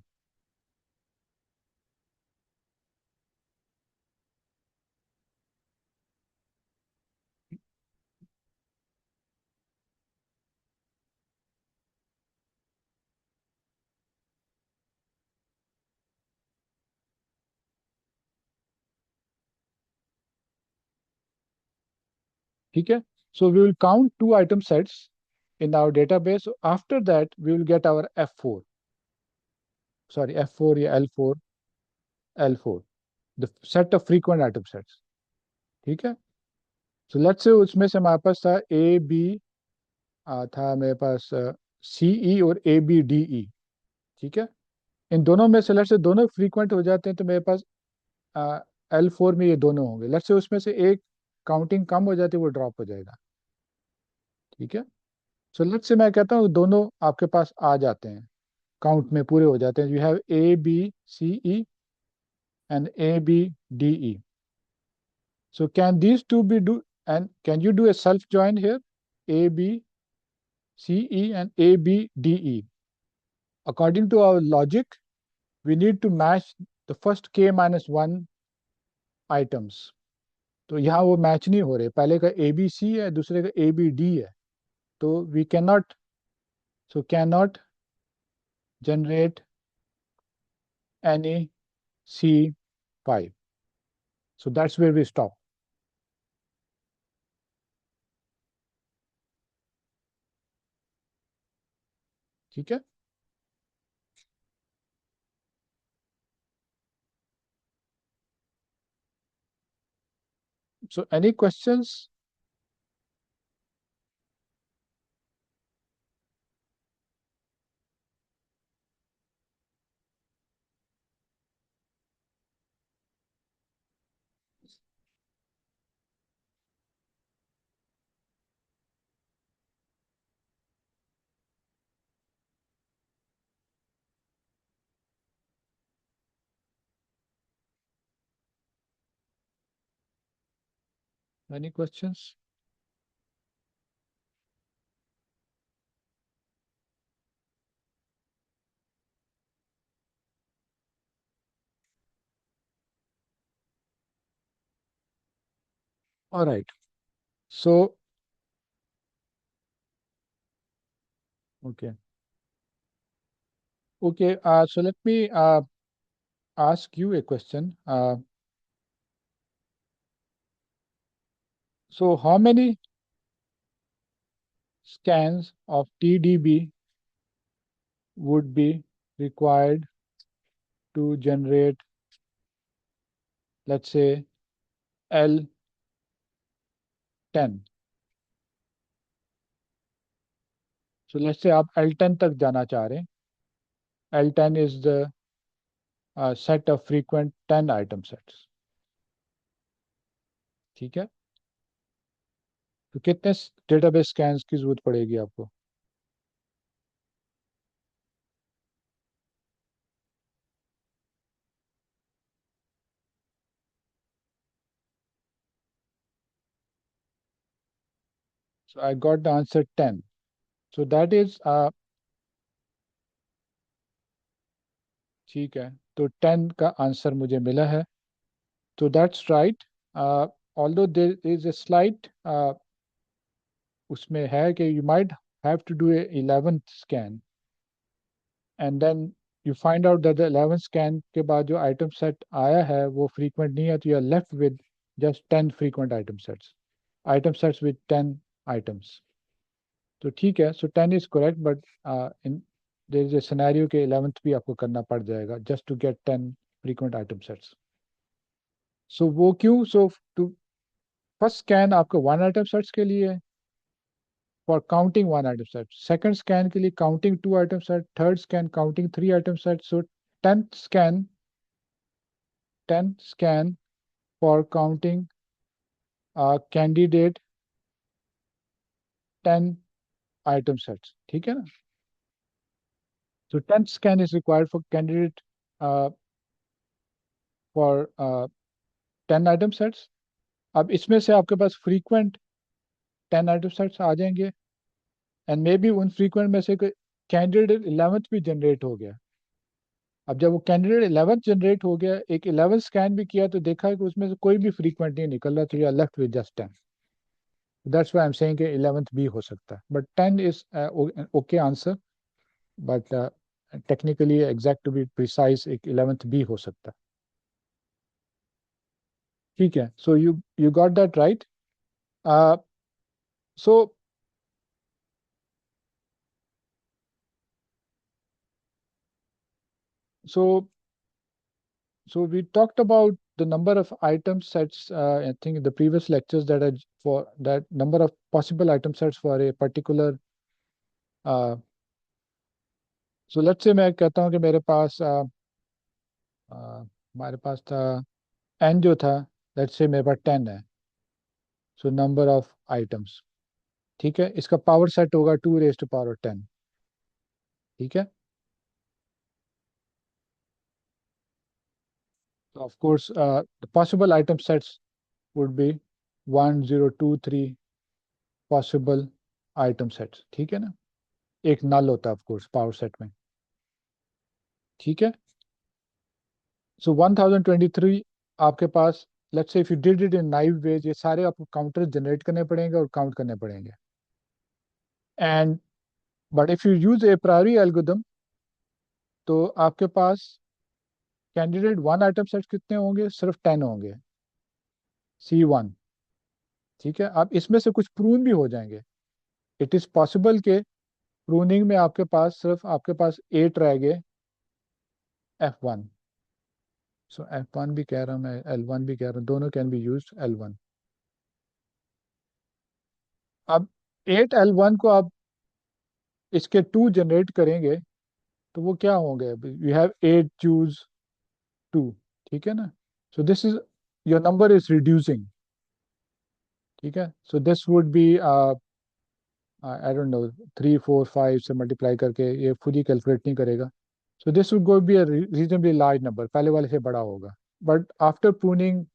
ठीक है। So we will count two item sets in our database. After that, we will get our F4. Sorry, F4 या L4, L4, the set of frequent item sets। ठीक है। So let's say उसमें से हमारे पास था A B, था मेरे पास C E और A B D E। ठीक है। इन दोनों में से लेट्स से दोनों फ्रीक्वेंट हो जाते हैं तो मेरे पास L4 में ये दोनों होंगे। लेट्स से उसमें से एक काउंटिंग कम हो जाती है, वो ड्रॉप हो जाएगा। ठीक है। सो लेट्स से मैं कहता हूँ दोनों आपके पास आ जाते हैं, काउंट में पूरे हो जाते हैं। You have A B C E and A B D E. So can these two be do, and can you do a self join here, A B C E and A B D E? According to our logic we need to match the first K minus one items. तो यहाँ वो match नहीं हो रहे, पहले का ए B सी है, दूसरे का ए बी डी है। तो we can not, so can not generate any C five. So that's where we stop. ठीक है। So any questions? Any questions? All right. So, okay. Okay. So let me ask you a question. So how many scans of TDB would be required to generate, let's say, L10? So let's say आप L10 तक जाना चाह रहे हैं. L10 is the set of frequent 10 item sets. ठीक है. तो कितने डेटाबेस स्कैन्स की जरूरत पड़ेगी आपको? So I got the answer 10. So that is ठीक है. तो 10 का आंसर मुझे मिला है. तो that's right. Although there is a slight उसमें है कि you might have to do a 11th scan and then you find out that the 11th scan के बाद जो item set आया है वो frequent नहीं है, तो you are left with just 10 frequent item sets with 10 items. तो ठीक है. So 10 is correct, but in there is a scenario के 11th भी आपको करना पड़ जाएगा just to get 10 frequent item sets. So वो क्यों? So to first scan आपको 1 item sets के लिए है for counting 1 item set. Second scan के लिए counting 2 item set. Third scan counting 3 item sets. So 10th scan for counting candidate 10 item sets. ठीक है ना? So 10th scan is required for candidate uh, for 10 item sets. अब इसमें से आपके पास frequent 10 item sets आ जाएंगे and maybe उन frequent में से candidate 11th भी generate हो गया. अब जब वो कैंडिडेट 11th जनरेट हो गया, एक 11th स्कैन भी किया तो देखा कि उसमें से कोई भी फ्रीक्वेंट नहीं निकल रहा, तो you are left with just 10. That's why I am saying कि 11th भी हो सकता है, but 10 is okay answer. But technically exact to be precise एक 11th भी हो सकता है. ठीक है. So you got that right. So so So we talked about the number of item sets, I think in the previous lectures, that are for that number of possible item sets for a particular. Uh, so let's say मैं कहता हूँ कि मेरे पास हमारे पास था n जो था, let's say मेरे पास 10 है. So number of items. ठीक है. इसका पावर सेट होगा 2 raised to power 10. ठीक है. So of course the possible item sets would be 1 0 2 3 possible item sets. ठीक है ना. एक नल होता है ऑफ कोर्स पावर सेट में. ठीक है. सो 1023 आपके पास, let's say if you did it in naive ways, ये सारे आपको काउंटर जनरेट करने पड़ेंगे और काउंट करने पड़ेंगे. And but if you use A priori algorithm, तो आपके पास कैंडिडेट 1 आइटम सेट कितने होंगे? सिर्फ 10 होंगे. C1. ठीक है. अब इसमें से कुछ प्रून भी हो जाएंगे. इट इज पॉसिबल के प्रूनिंग में आपके पास 8 रह गए F1. सो F1 भी कह रहा हूँ मैं, L1 भी कह रहा हूँ, दोनों कैन बी यूज L1. अब 8L1 को आप इसके 2 जनरेट करेंगे तो वो क्या होंगे? You have 8 choose 2. ठीक है ना. So this is your number is reducing. ठीक है. So this would be I don't know 3 4 5 से मल्टीप्लाई करके ये खुद ही कैलकुलेट नहीं करेगा. सो this would go be a reasonably large number, पहले वाले से बड़ा होगा. But after pruning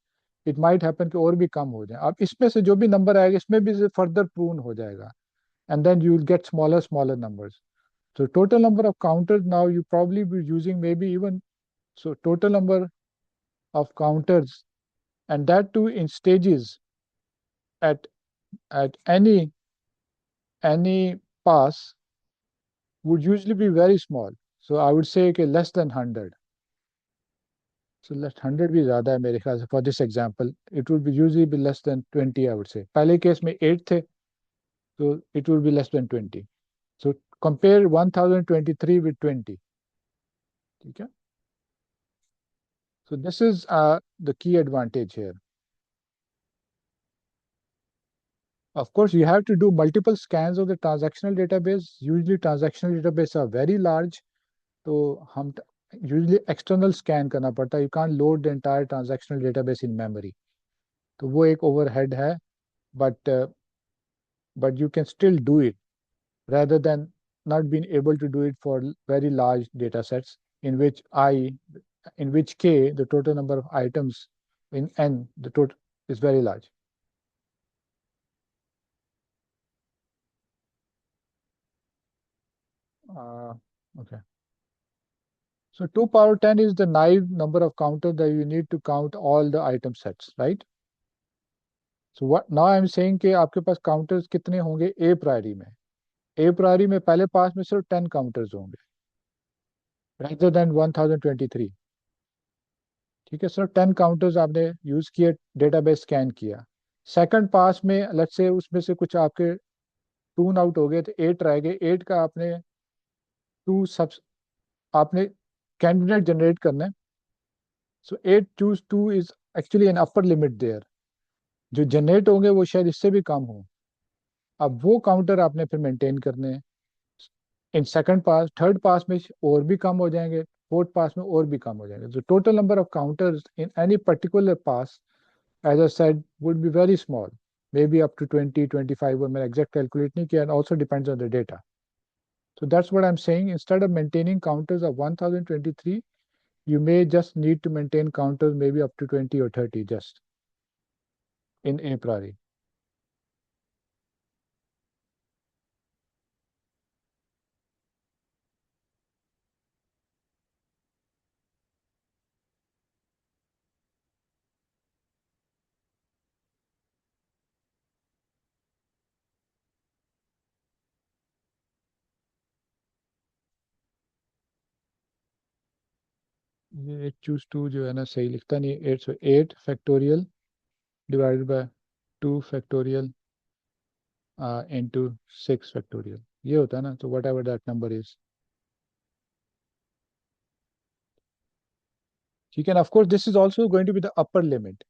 it might happen कि और भी कम हो जाए। अब इसमें से जो भी नंबर आएगा इसमें भी फर्दर प्रून हो जाएगा, and then you will get smaller numbers. So total number of counters now you probably be using maybe even, so total number of counters, and that too in stages, at any pass would usually be very small. So I would say okay, less than 100. So less 100 भी ज़्यादा है मेरे ख्याल से for this example. It would be usually be less than 20 I would say. पहले case में 8 थे, so it would be less than 20. So compare 1023 with 20. ठीक है? So this is the key advantage here. Of course, you have to do multiple scans of the transactional database. Usually transactional database are very large. So हम usually external scan करना पड़ता है. You can't load the entire transactional database in memory. तो वो एक overhead है, but you can still do it rather than not being able to do it for very large data sets in which k the total number of items in n the total is very large. Uh, okay. So 2 power 10 is the naive number of counters that you need to count all the item sets, right? So what now I'm saying कि आपके पास counters कितने होंगे A priori में? A priori में पहले पास में सिर्फ 10 counters होंगे rather than 1023. ठीक है, सिर्फ 10 counters आपने यूज किए, डेटाबेस स्कैन किया. सेकंड पास में लेट्स से उसमें से कुछ आपके टून आउट हो गए तो 8 रह गए. 8 का आपने टू सब आपने कैंडिडेट जनरेट करना है. So 8 choose 2 is actually an upper limit there. जो जनरेट होंगे वो शायद इससे भी कम हो. अब वो काउंटर आपने फिर मेंटेन करने हैं in second pass. Third pass में और भी कम हो जाएंगे, फोर्थ पास में और भी कम हो जाएंगे. तो total number of counters in any particular pass, as I said, would be very small, maybe up to 20, 25, or मैंने exact calculate नहीं किया, and also depends on the data. So that's what I'm saying. Instead of maintaining counters of 1023, you may just need to maintain counters maybe up to 20 or 30 just in a priori. ये 8 choose 2 जो है ना सही लिखता नहीं. 8 factorial divided by 2 factorial into 6 factorial. ये होता है ना. So whatever that number is. ठीक है. And of course this is also going to be the upper limit.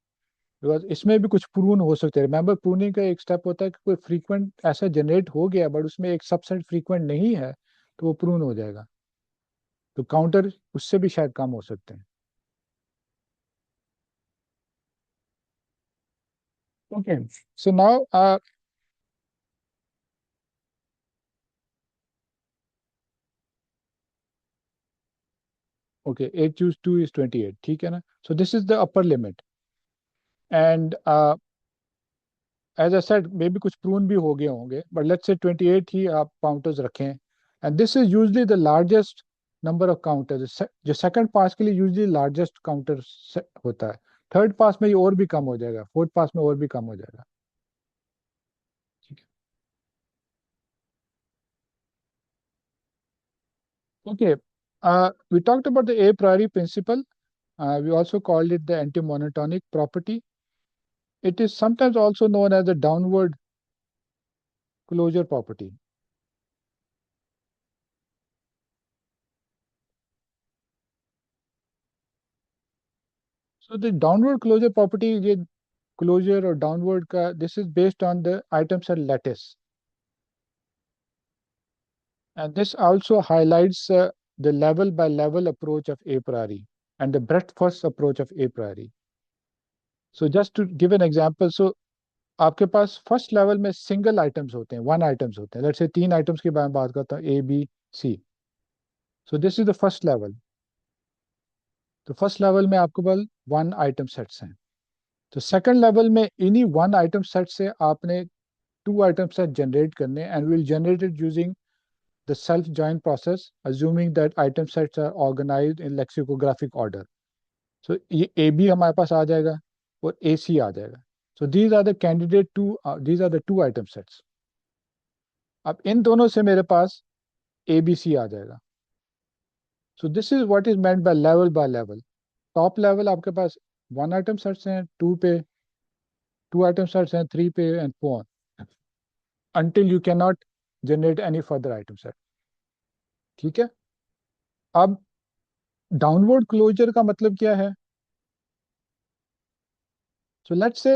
Because इसमें भी कुछ प्रून हो सकते हैं. रिमेंबर, प्रूनिंग का एक स्टेप होता है कि कोई फ्रीक्वेंट ऐसा जनरेट हो गया बट उसमें एक सबसेट फ्रीक्वेंट नहीं है तो वो प्रून हो जाएगा. तो काउंटर उससे भी शायद कम हो सकते हैं. Okay, so now okay 8 choose 2 is 28. ठीक है ना. So this is the upper limit. And as I said maybe कुछ प्रून भी हो गए होंगे बट लेट्स से 28 ही आप काउंटर्स रखें. And this is usually the largest number of counters. जो सेकंड पास के लिए यूजली लार्जेस्ट काउंटर होता है. थर्ड पास में ये और भी कम हो जाएगा, फोर्थ पास में और भी कम हो जाएगा. ठीक है. Okay, we talked about the a priori principle. We also called it the anti-monotonic property. It is sometimes also known as the downward closure property. So the downward closure property, ये closure or downward का, this is based on the item set lattice. And this also highlights the level by level approach of a priori and the breadth first approach of a priori. So just to give an example, so आपके पास first level में single items होते हैं, one items होते हैं. Let's say 3 items की बात करता हूँ, A B C. So this is the first level. तो फर्स्ट लेवल में आपके पास वन आइटम सेट्स हैं. तो सेकंड लेवल में इन्हीं वन आइटम सेट से आपने टू आइटम सेट जनरेट करने, and will generate it using the self join process, assuming that item sets are organized in lexicographic order. So ये A B हमारे पास आ जाएगा और ए सी आ जाएगा. So these are the candidate two, these are the two item sets. अब इन दोनों से मेरे पास ए बी सी आ जाएगा. सो this is what is meant by level. Top level आपके पास वन आइटम सेट्स हैं, टू पे टू आइटम सेट्स हैं, थ्री पे, and four, until you cannot generate any further item set. ठीक है. अब डाउनवर्ड क्लोजर का मतलब क्या है? सो लेट्स से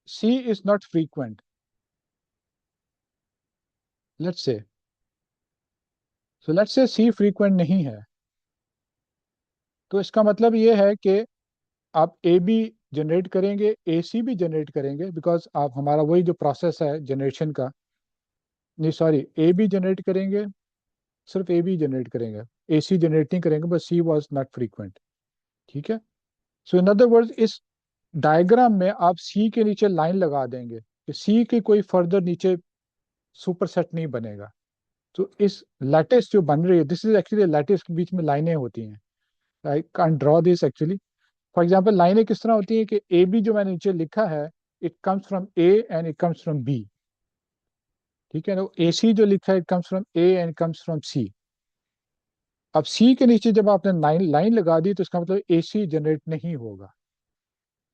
C is not frequent. Let's say C frequent नहीं है. तो इसका मतलब ये है कि आप ए बी जनरेट करेंगे, ए सी भी जनरेट करेंगे, बिकॉज आप हमारा वही जो प्रोसेस है जनरेशन का. नहीं सॉरी, ए बी जनरेट करेंगे, सिर्फ ए बी जनरेट करेंगे, ए सी जनरेट नहीं करेंगे, बस सी वॉज नॉट फ्रीक्वेंट. ठीक है. सो इन अदर वर्ड्स, इस डायग्राम में आप सी के नीचे लाइन लगा देंगे कि सी के कोई फर्दर नीचे सुपरसेट नहीं बनेगा. तो इस लैटिस जो बन रही है, दिस इज एक्चुअली लैटिस के बीच में लाइनें होती हैं. I can draw this actually. For example, लाइनें किस तरह होती हैं कि ए बी जो मैंने नीचे लिखा है, it comes from A and it comes from B. ठीक है ना. ए सी जो लिखा है, it comes from A and comes from C. अब सी के नीचे जब आपने लाइन लाइन लगा दी, तो इसका मतलब ए सी जनरेट नहीं होगा.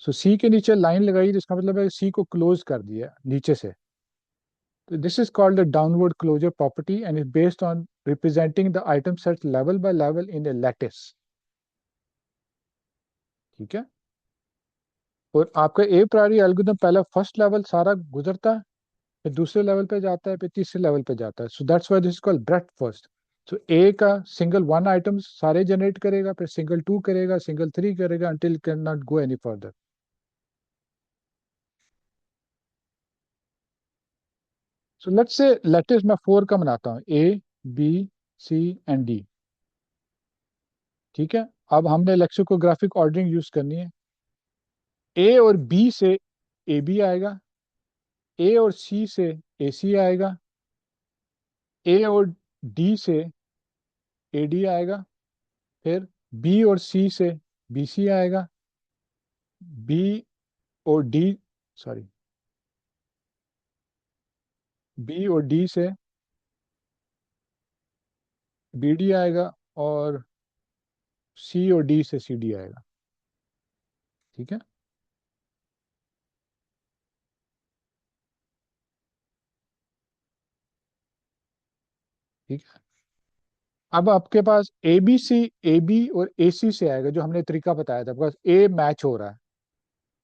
सो सी के नीचे लाइन लगाई, तो इसका मतलब है सी को क्लोज कर दिया नीचे से. So this is called the downward closure property and is based on representing the item set level by level in a lattice. ठीक है. और आपका ए प्रायोरी एल्गोरिथम पहला फर्स्ट लेवल सारा गुजरता है, फिर दूसरे लेवल पे जाता है, फिर तीसरे लेवल पे जाता है. So that's why this is called breadth first. So A का सिंगल वन आइटम सारे जनरेट करेगा, फिर सिंगल टू करेगा, सिंगल थ्री करेगा, until can not go any further. So let's say latest मैं फोर का बनाता हूँ, A B C and D. ठीक है. अब हमने लेक्सिकोग्राफिक ऑर्डरिंग यूज करनी है. ए और बी से ए बी आएगा, ए और सी से ए सी आएगा, ए और डी से ए डी आएगा, फिर बी और सी से बी सी आएगा, बी और डी, सॉरी, बी और डी से बी डी आएगा, और सी और डी से सी डी आएगा. ठीक है. ठीक है. अब आपके पास ए बी और ए सी से आएगा, जो हमने तरीका बताया था, बिकॉज ए मैच हो रहा है.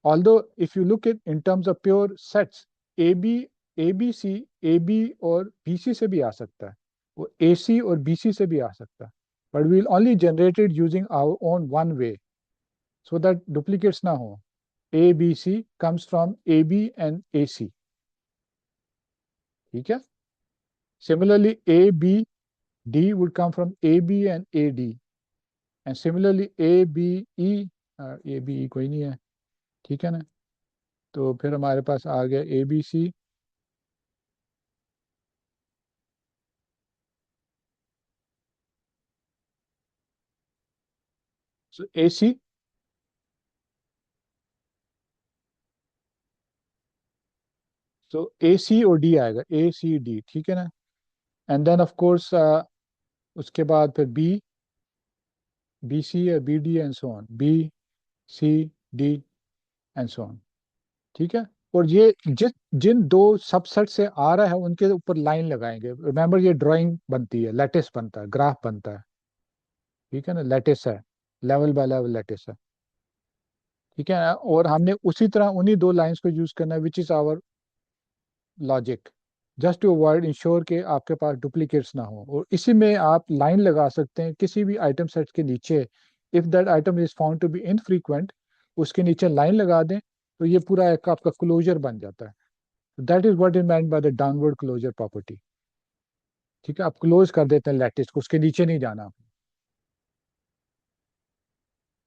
Although if you look it in terms of pure sets, A B A B C A B और बी सी से भी आ सकता है, वो ए सी और बी सी से भी आ सकता है. But we'll only generated using our own one way, so that duplicates ना हो. A B C comes from A B and A C. ठीक है. Similarly A B D would come from AB and AD, and similarly ABE, ABE कोई नहीं है. ठीक है ना. तो फिर हमारे पास आ गया ABC. सो AC. सो AC और D आएगा, ACD. ठीक है ना. एंड देन ऑफ कोर्स उसके बाद फिर BC या BD and so on, BCD and so on. ठीक है. और ये जिन दो सबसेट से आ रहा है, उनके ऊपर लाइन लगाएंगे. रिमेंबर, ये ड्राइंग बनती है, लैटिस बनता है, ग्राफ बनता है. ठीक है ना. लैटिस है, लेवल बाय लेवल लैटिस है. ठीक है ना. और हमने उसी तरह उन्हीं दो लाइंस को यूज करना है, which is our logic, just to avoid ensure के आपके पास डुप्लीकेट्स ना हो. और इसी में आप लाइन लगा सकते हैं किसी भी आइटम सेट के नीचे. If that item is found to be infrequent, उसके नीचे लाइन लगा दें, तो ये पूरा एक आपका क्लोजर बन जाता है. That is what is meant by the downward closure property. ठीक है. आप क्लोज कर देते हैं लैटिस को, उसके नीचे नहीं जाना आपको.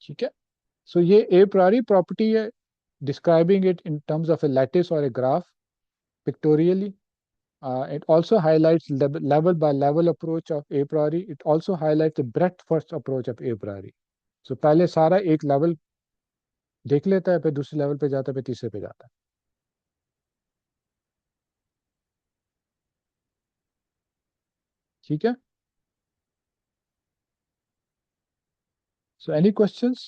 ठीक है. सो ये ए प्रारी प्रॉपर्टी है, describing it in terms of a lattice और a graph pictorially. It also highlights level by level approach of a priori. It also highlights the breadth first approach of a priori. So पहले सारा एक level देख लेता है, फिर दूसरे level पे जाता है, फिर तीसरे पे जाता है. ठीक है. So any questions?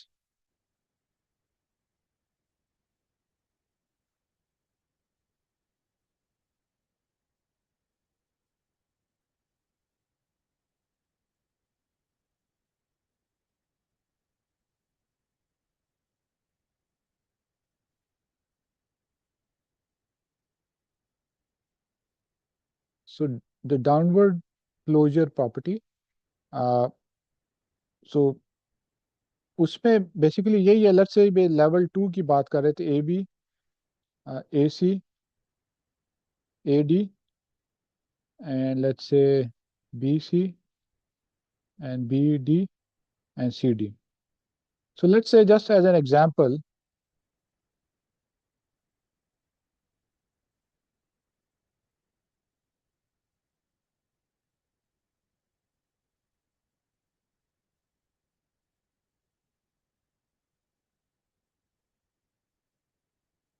So the downward closure property. uh, so उसमें बेसिकली यही है. लेट्स से लेवल 2 की बात कर रहे थे. A B, A C, A D, and let's say B C and B D and C D. So let's say just as an example,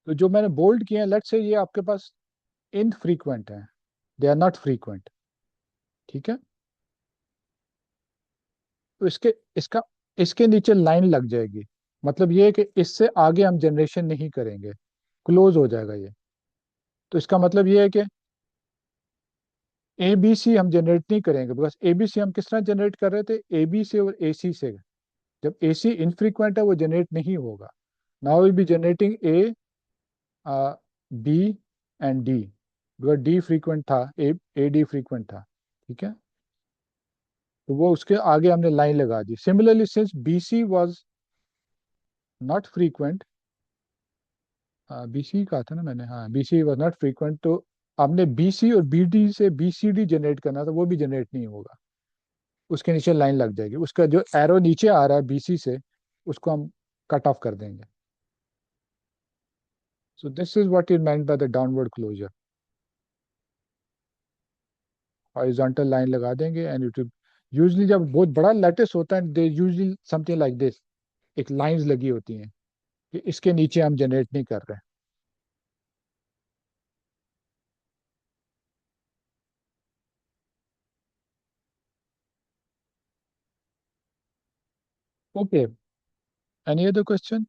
तो जो मैंने बोल्ड किए हैं, लेट्स से ये आपके पास इनफ्रीक्वेंट है, दे आर नॉट फ्रीक्वेंट. ठीक है. तो इसका इसके नीचे लाइन लग जाएगी. मतलब ये है कि इससे आगे हम जनरेशन नहीं करेंगे, क्लोज हो जाएगा ये. तो इसका मतलब ये है कि ए बी सी हम जनरेट नहीं करेंगे, बिकॉज ए बी सी हम किस तरह जनरेट कर रहे थे, ए बी से और ए सी से. जब ए सी इनफ्रीक्वेंट है वो जनरेट नहीं होगा. Now will be generating A, B and D, because D frequent था, ए डी फ्रीक्वेंट था. ठीक है. तो वो उसके आगे हमने लाइन लगा दी. Similarly since B C was not frequent, B C कहा था ना मैंने, हाँ, B C was not frequent, तो हमने बी सी और बी डी से बी सी डी जनरेट करना था, वो भी जनरेट नहीं होगा. उसके नीचे लाइन लग जाएगी. उसका जो एरो नीचे आ रहा है बी सी से, उसको हम कट ऑफ कर देंगे. So this is what is meant by the downward closure. Horizontal line लगा देंगे एंड इट, यूजली जब बहुत बड़ा लैटिस होता है, they usually something like this, एक लाइंस लगी होती हैं कि इसके नीचे हम जनरेट नहीं कर रहे. Okay. Any other question?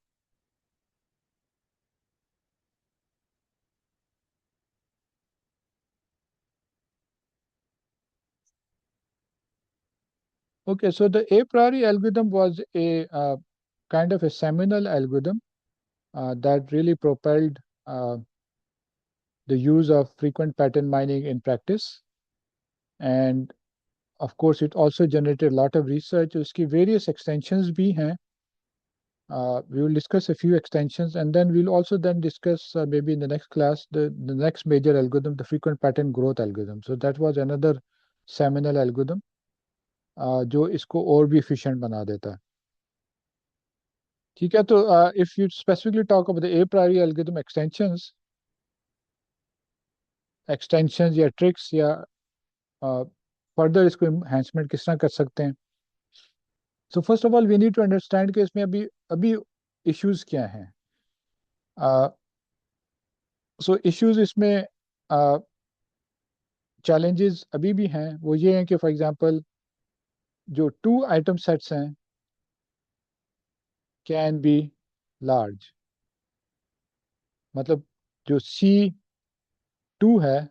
Okay, so the a priori algorithm was a kind of a seminal algorithm that really propelled the use of frequent pattern mining in practice. And of course, it also generated a lot of research. उसकी various extensions भी हैं. We will discuss a few extensions, and then we'll also then discuss maybe in the next class the next major algorithm, the frequent pattern growth algorithm. So that was another seminal algorithm जो इसको और भी efficient बना देता है. ठीक है. तो if you specifically talk about the a priori algorithm extensions, extensions या ट्रिक्स या फर्दर इसको एनहांसमेंट किस तरह कर सकते हैं. So first of all we need to understand कि इसमें अभी अभी इश्यूज क्या हैं. सो इश्यूज इसमें चैलेंजेस अभी भी हैं. वो ये हैं कि फॉर एग्जांपल जो टू आइटम सेट्स हैं कैन बी लार्ज. मतलब जो C2 है,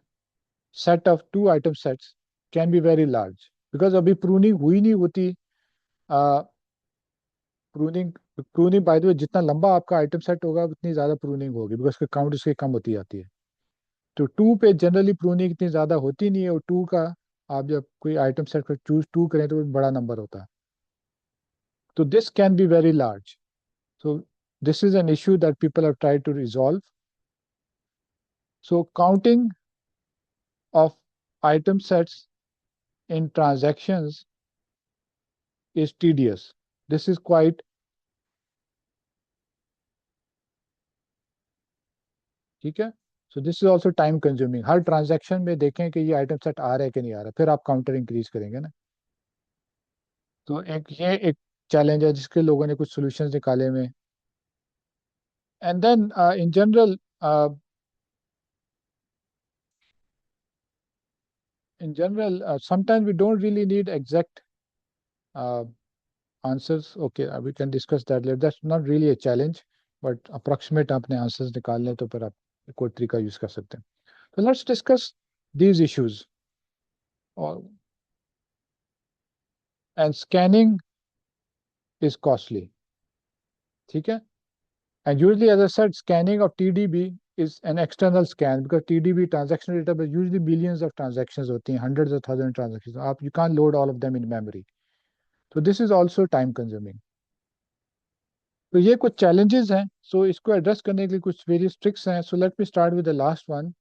set of two item sets can be very large, because अभी प्रूनिंग हुई नहीं होती. Pruning pruning by the way, जितना लंबा आपका आइटम सेट होगा उतनी ज्यादा प्रूनिंग होगी, बिकॉज उसका काउंट उसके कम होती जाती है. तो टू पे जनरली प्रूनिंग इतनी ज्यादा होती नहीं है, और टू का आप जब कोई आइटम सेट पर चूज टू करें तो वो बड़ा नंबर होता है. तो this can be very large. So this is an issue that people have tried to resolve. So counting of item sets in transactions is tedious. This is quite ठीक है। So this is also time consuming. हर transaction में देखें कि ये item set आ रहा है कि नहीं आ रहा, फिर आप काउंटर इंक्रीज करेंगे ना। तो एक ये एक चैलेंज है जिसके लोगों ने कुछ सॉल्यूशंस निकाले हुए। And then in general, sometimes we don't really need exact uh, answers. Okay, we can discuss that later. That's not really a challenge, but approximate अपने answers निकालने तो फिर आप कोई तरीका यूज कर सकते हैं. So let's discuss these issues. Or and scanning is costly. ठीक है. And usually, as I said, scanning of TDB is an external scan because TDB transaction database usually billions of transactions होती हैं, hundreds of thousands of transactions. You can't load all of them in memory. So this is also time consuming. तो ये कुछ challenges हैं. So इसको address करने के लिए कुछ various tricks हैं. So let me start with the last one.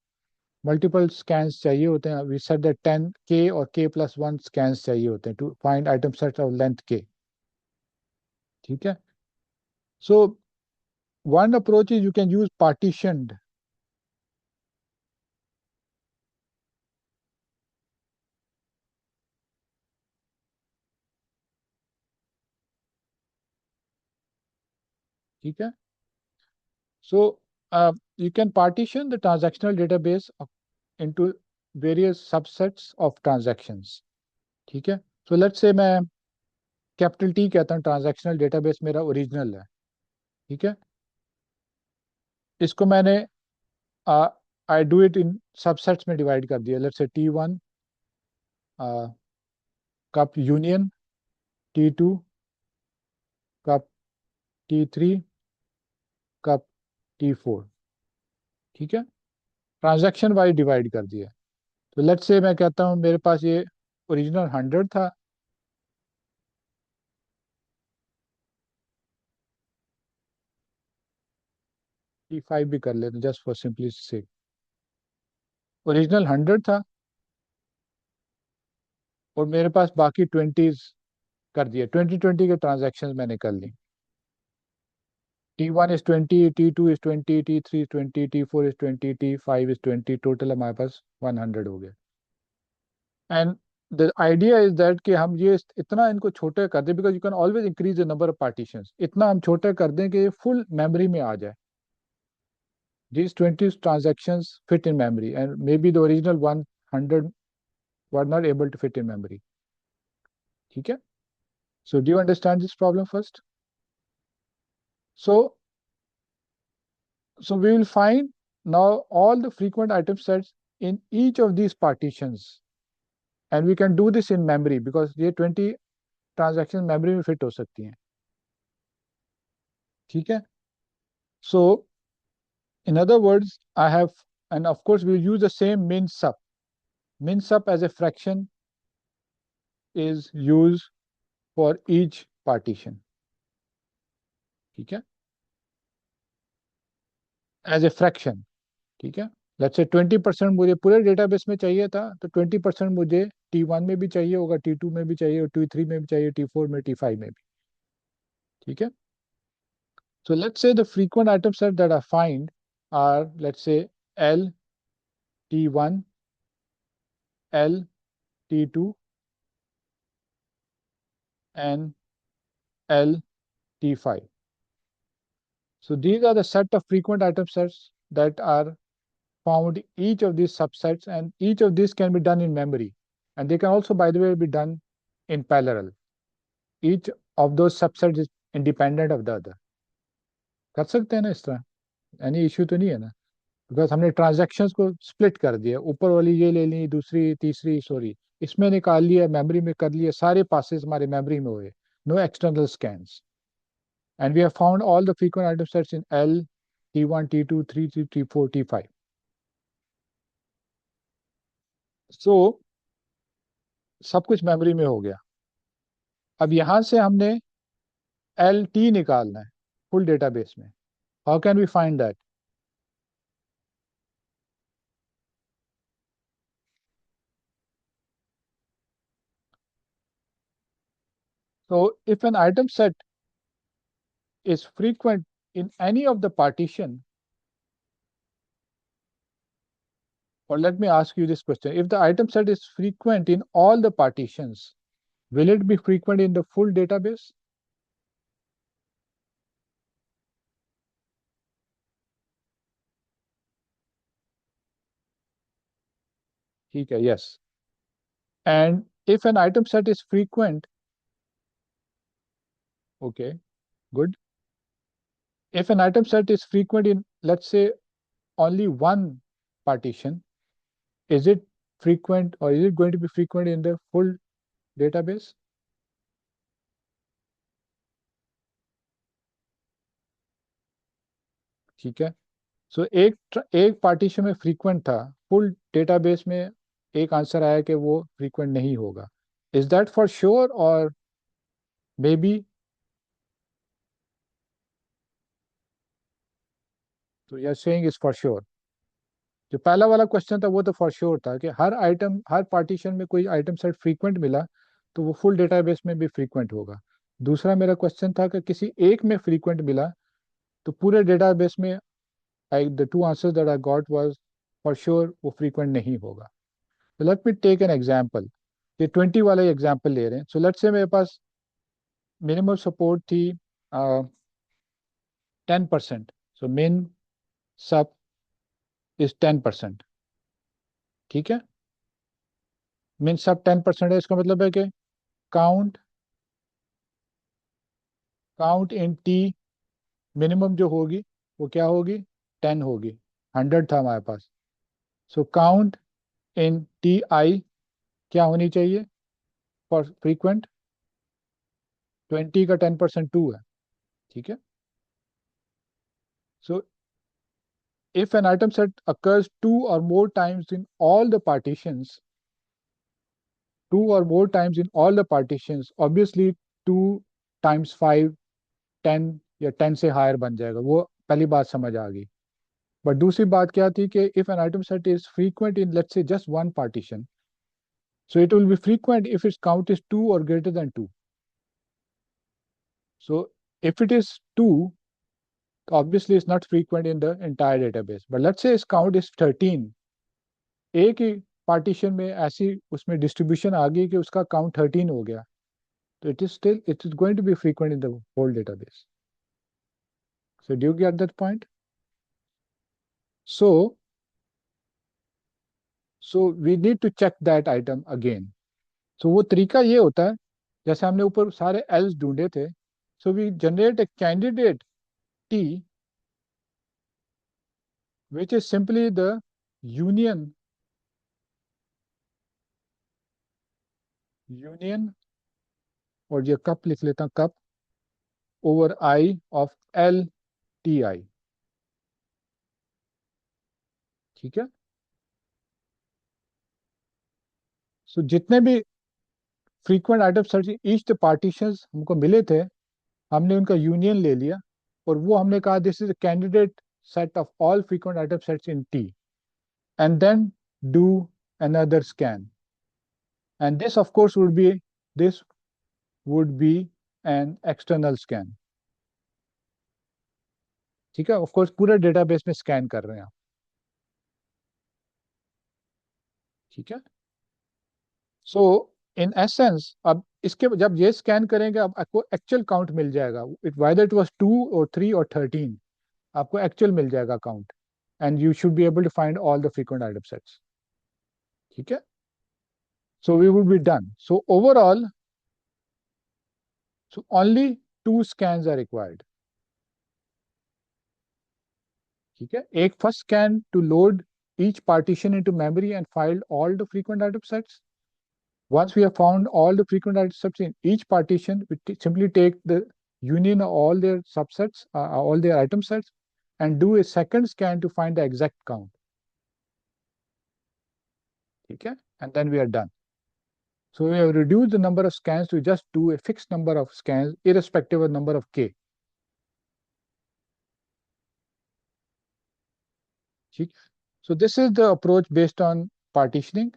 Multiple scans चाहिए होते हैं. We said that 10K or K plus 1 scans चाहिए होते हैं to find item set of length K. ठीक है. So one approach is you can use partitioned. ठीक है. So you can partition the transactional database into various subsets of transactions. ठीक है. So let's say मैं कैपिटल टी कहता हूँ transactional database मेरा ओरिजिनल है. ठीक है. इसको मैंने I do it in subsets में डिवाइड कर दिया. Let's say T1 cup union, T2 cup, T3 cup, T4. ठीक है. ट्रांजैक्शन वाइज डिवाइड कर दिया. तो लेट्स से मैं कहता हूँ मेरे पास ये ओरिजिनल 100 था. T5 भी कर लेते जस्ट फॉर सिंपलिसिटी से. ओरिजिनल 100 था और मेरे पास बाकी 20 कर दिए. 20 के ट्रांजैक्शन मैंने कर ली. T1 is 20, T2 is 20, T3 is 20, T4 is 20, T5 is 20. Total हमारे पास 100 हो गया. And the idea is that कि हम ये इतना इनको छोटे कर दें because you can always increase the number of partitions. इतना हम छोटे कर दें कि ये फुल मेमोरी में आ जाए. These 20 transactions fit in memory and maybe the original 100 were not able to fit in memory. ठीक है. So do you understand this problem first? So we will find now all the frequent item sets in each of these partitions and we can do this in memory because ये 20 transactions memory में fit हो सकती हैं. ठीक है. So in other words, I have, and of course we'll use the same min sub. Min sub as a fraction is used for each partition. ठीक है. As a fraction. ठीक है. लेट्स से 20% मुझे पूरे डेटाबेस में चाहिए था तो 20% मुझे T1 में भी चाहिए होगा, T2 में भी चाहिए, T3 में भी चाहिए, T4 में, T5 में भी. ठीक है. So let's say the frequent item set that I find are, let's say, L T1, L T2 and L T5. So these are the set of frequent item sets that are found each of these subsets and each of these can be done in memory and they can also by the way be done in parallel. Each of those subsets is independent of the other. कर सकते हैं ना इस तरह. Any issue तो नहीं है ना. बिकॉज हमने ट्रांजैक्शंस को स्प्लिट कर दिया. ऊपर वाली ये ले ली, दूसरी तीसरी सॉरी इसमें निकाल लिया, मेमोरी में कर लिया, सारे पासेस हमारे मेमोरी में हुए. No external scans. And we have found all the frequent item sets in L T1 T2 T3 T4 T5. So सब कुछ मेमोरी में हो गया. अब यहां से हमने LT निकालना है फुल डेटाबेस में. How can we find that? So if an item set is frequent in any of the partition, or let me ask you this question, if the item set is frequent in all the partitions, will it be frequent in the full database? ठीक है, yes. And if an item set is frequent, okay, good. If an item set is frequent in, let's say, only one partition, is it frequent or is it going to be frequent in the full database? ठीक है. सो एक partition में frequent था, full database में एक answer आया कि वो फ्रीक्वेंट नहीं होगा. इज दैट फॉर श्योर और मे बी? तो you are saying is for sure. जो पहला वाला क्वेश्चन था वो तो फॉर श्योर था कि हर आइटम, हर पार्टीशन में कोई आइटम सेट फ्रीक्वेंट मिला तो वो फुल डेटाबेस में भी फ्रीक्वेंट होगा. दूसरा मेरा क्वेश्चन था कि किसी एक में फ्रीक्वेंट मिला तो पूरे डेटाबेस में, I the two answers that I got was for sure वो फ्रीक्वेंट नहीं होगा. So let me take an example. ये 20 वाला एग्जाम्पल ले रहे हैं. सो लेट्स से मेरे पास मिनिमम सपोर्ट थी 10%. सो मिन सब इज 10%. ठीक है. मिन सब 10% है, इसका मतलब है कि count count in T minimum जो होगी वो क्या होगी? 10 होगी. 100 था हमारे पास. So count in T I क्या होनी चाहिए फॉर फ्रीक्वेंट? 20 का 10% 2 है. ठीक है. सो if an item set occurs two or more times in all the partitions, obviously 2 times 5, 10 या 10 से हायर बन जाएगा. वो पहली बात समझ आ गई. बट दूसरी बात क्या थी कि if an item set is frequent in, let's say, just one partition, so it will be frequent if its count is 2 or greater than 2. So if it is 2, obviously it's not frequent in the entire database. But let's say its count is 13. एक ही partition में ऐसी उसमें distribution आ गई कि उसका count 13 हो गया, तो it is going to be frequent in the whole database. So do you get that point? So so we need to check that item again. So वो तरीका ये होता है, जैसे हमने ऊपर सारे एल्स ढूंढे थे. So we generate a candidate T which is simply the union union और ये कप लिख लेता हूँ, cup over I of L T I. ठीक है. सो जितने भी frequent item search each the partitions हमको मिले थे, हमने उनका यूनियन ले लिया और वो हमने कहा this is candidate set of all frequent item sets in T, and then do another scan, and this would be an external scan. ठीक है. ऑफ कोर्स पूरे डेटाबेस में स्कैन कर रहे हैं आप. ठीक है. सो इन एसेंस अब इसके जब ये स्कैन करेंगे अब आपको एक्चुअल काउंट मिल जाएगा. इट वाइदर इट वाज 2 और 3 और 13, आपको एक्चुअल मिल जाएगा count, and you should be able to find all the frequent item sets. ठीक है. So we would be done. So overall, so only 2 scans are required. ठीक है. एक first scan to load each partition into memory and filed all the frequent item sets. Once we have found all the frequent item sets in each partition, we simply take the union of all their subsets, all their item sets, and do a second scan to find the exact count. Okay? And then we are done. So we have reduced the number of scans to just do a fixed number of scans, irrespective of number of k. Okay? So this is the approach based on partitioning,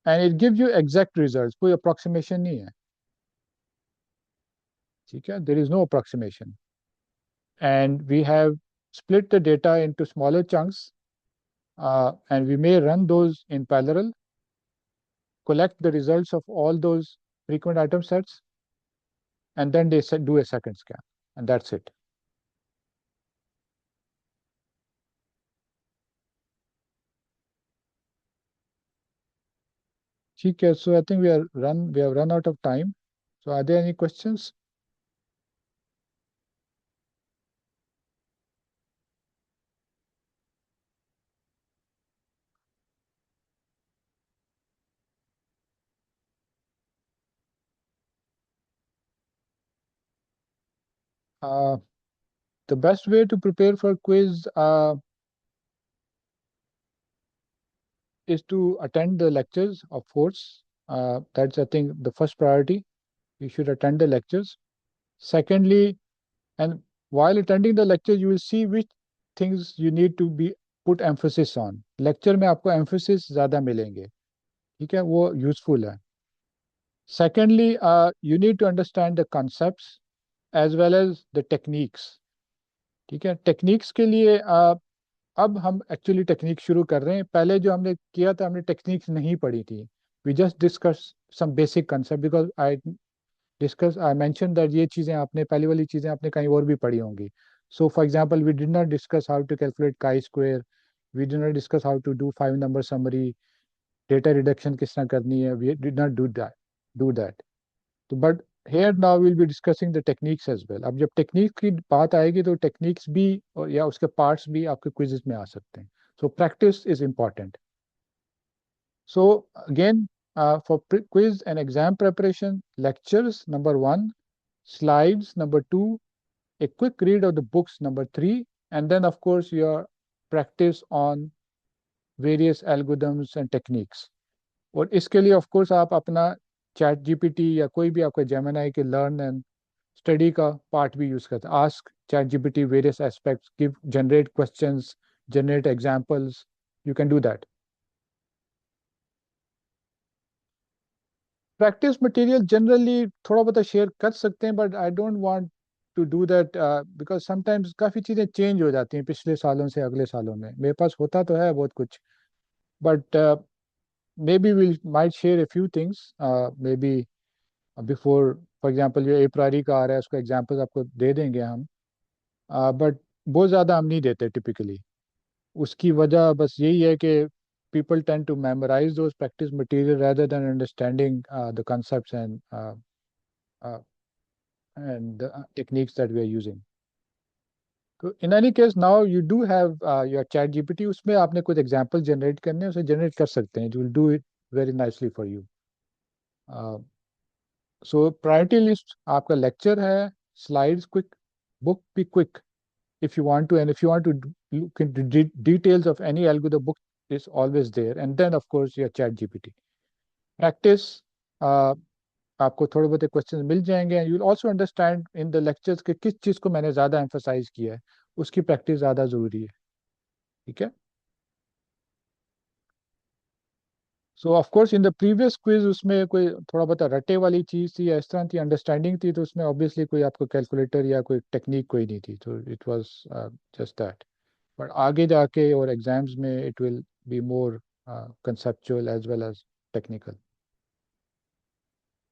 and it gives you exact results. कोई approximation नहीं है. ठीक है. There is no approximation. And we have split the data into smaller chunks and we may run those in parallel, collect the results of all those frequent item sets, and then they do a second scan, and that's it. Okay, so I think we have run out of time. So are there any questions? Uh, the best way to prepare for quiz is to attend the lectures, of course. That's, I think, the first priority. You should attend the lectures. Secondly, and while attending the lecture, you will see which things you need to be put emphasis on. Lecture में आपको emphasis ज़्यादा मिलेंगे, ठीक है, वो useful है. Secondly, you need to understand the concepts as well as the techniques. ठीक है, टेक्निक्स के लिए अब हम एक्चुअली टेक्निक शुरू कर रहे हैं. पहले जो हमने किया था, हमने टेक्निक्स नहीं पढ़ी थी. We just discuss some basic concept because I mention that ये चीज़ें आपने, पहली वाली चीज़ें आपने कहीं और भी पढ़ी होंगी. So for example, we did not discuss how to calculate chi square, we did not discuss how to do 5 number summary, data reduction किस तरह करनी है, वी डिड नॉट डू दैट. तो but here now will be discussing the techniques as well. अब जब टेक्निक की बात आएगी तो टेक्निक्स भी और या उसके पार्ट्स भी आपके क्विजेस में आ सकते हैं. So practice is important. So again, for quiz and exam preparation, lectures number 1, slides number 2, a quick read of the books number 3, and then of course your practice on various algorithms and techniques. और इसके लिए of course आप अपना chat GPT या कोई भी आपका Gemini के लर्न एंड स्टडी का पार्ट भी यूज करते हैं. Ask ChatGPT various aspects, give generate questions, generate examples, you can do that. Practice material generally थोड़ा बहुत शेयर कर सकते हैं, but I don't want to do that because sometimes काफ़ी चीज़ें चेंज हो जाती हैं पिछले सालों से अगले सालों में. मेरे पास होता तो है बहुत कुछ, but may be will might share a few things may be before. For example जो एप्रारी का आ रहा है उसका एग्जांपल्स आपको दे देंगे हम, बट बहुत ज़्यादा हम नहीं देते टिपिकली. उसकी वजह बस यही है कि people tend to memorize those practice material rather than understanding the concepts uh, and the techniques that we are using. So in any case, now you do have your chat GPT. उसमें आपने कुछ example generate करने हैं, उसे generate कर सकते हैं. It will do it very nicely for you. Uh, so priority list आपका lecture है, slides quick, book be quick if you want to, and if you want to look into details of any algorithm, book is always there, and then of course your chat GPT. Practice, आपको थोड़े बहुत question मिल जाएंगे. You will also understand in the lectures कि किस चीज़ को मैंने ज़्यादा emphasise किया है, उसकी प्रैक्टिस ज़्यादा ज़रूरी है. ठीक है. सो of course in the previous quiz उसमें कोई थोड़ा बहुत रटे वाली चीज़ थी या इस तरह की अंडरस्टैंडिंग थी, तो उसमें ऑब्वियसली कोई आपको कैलकुलेटर या कोई टेक्निक कोई नहीं थी, तो it was just that. But आगे जाके और एग्जाम्स में it will be more conceptual as well as technical.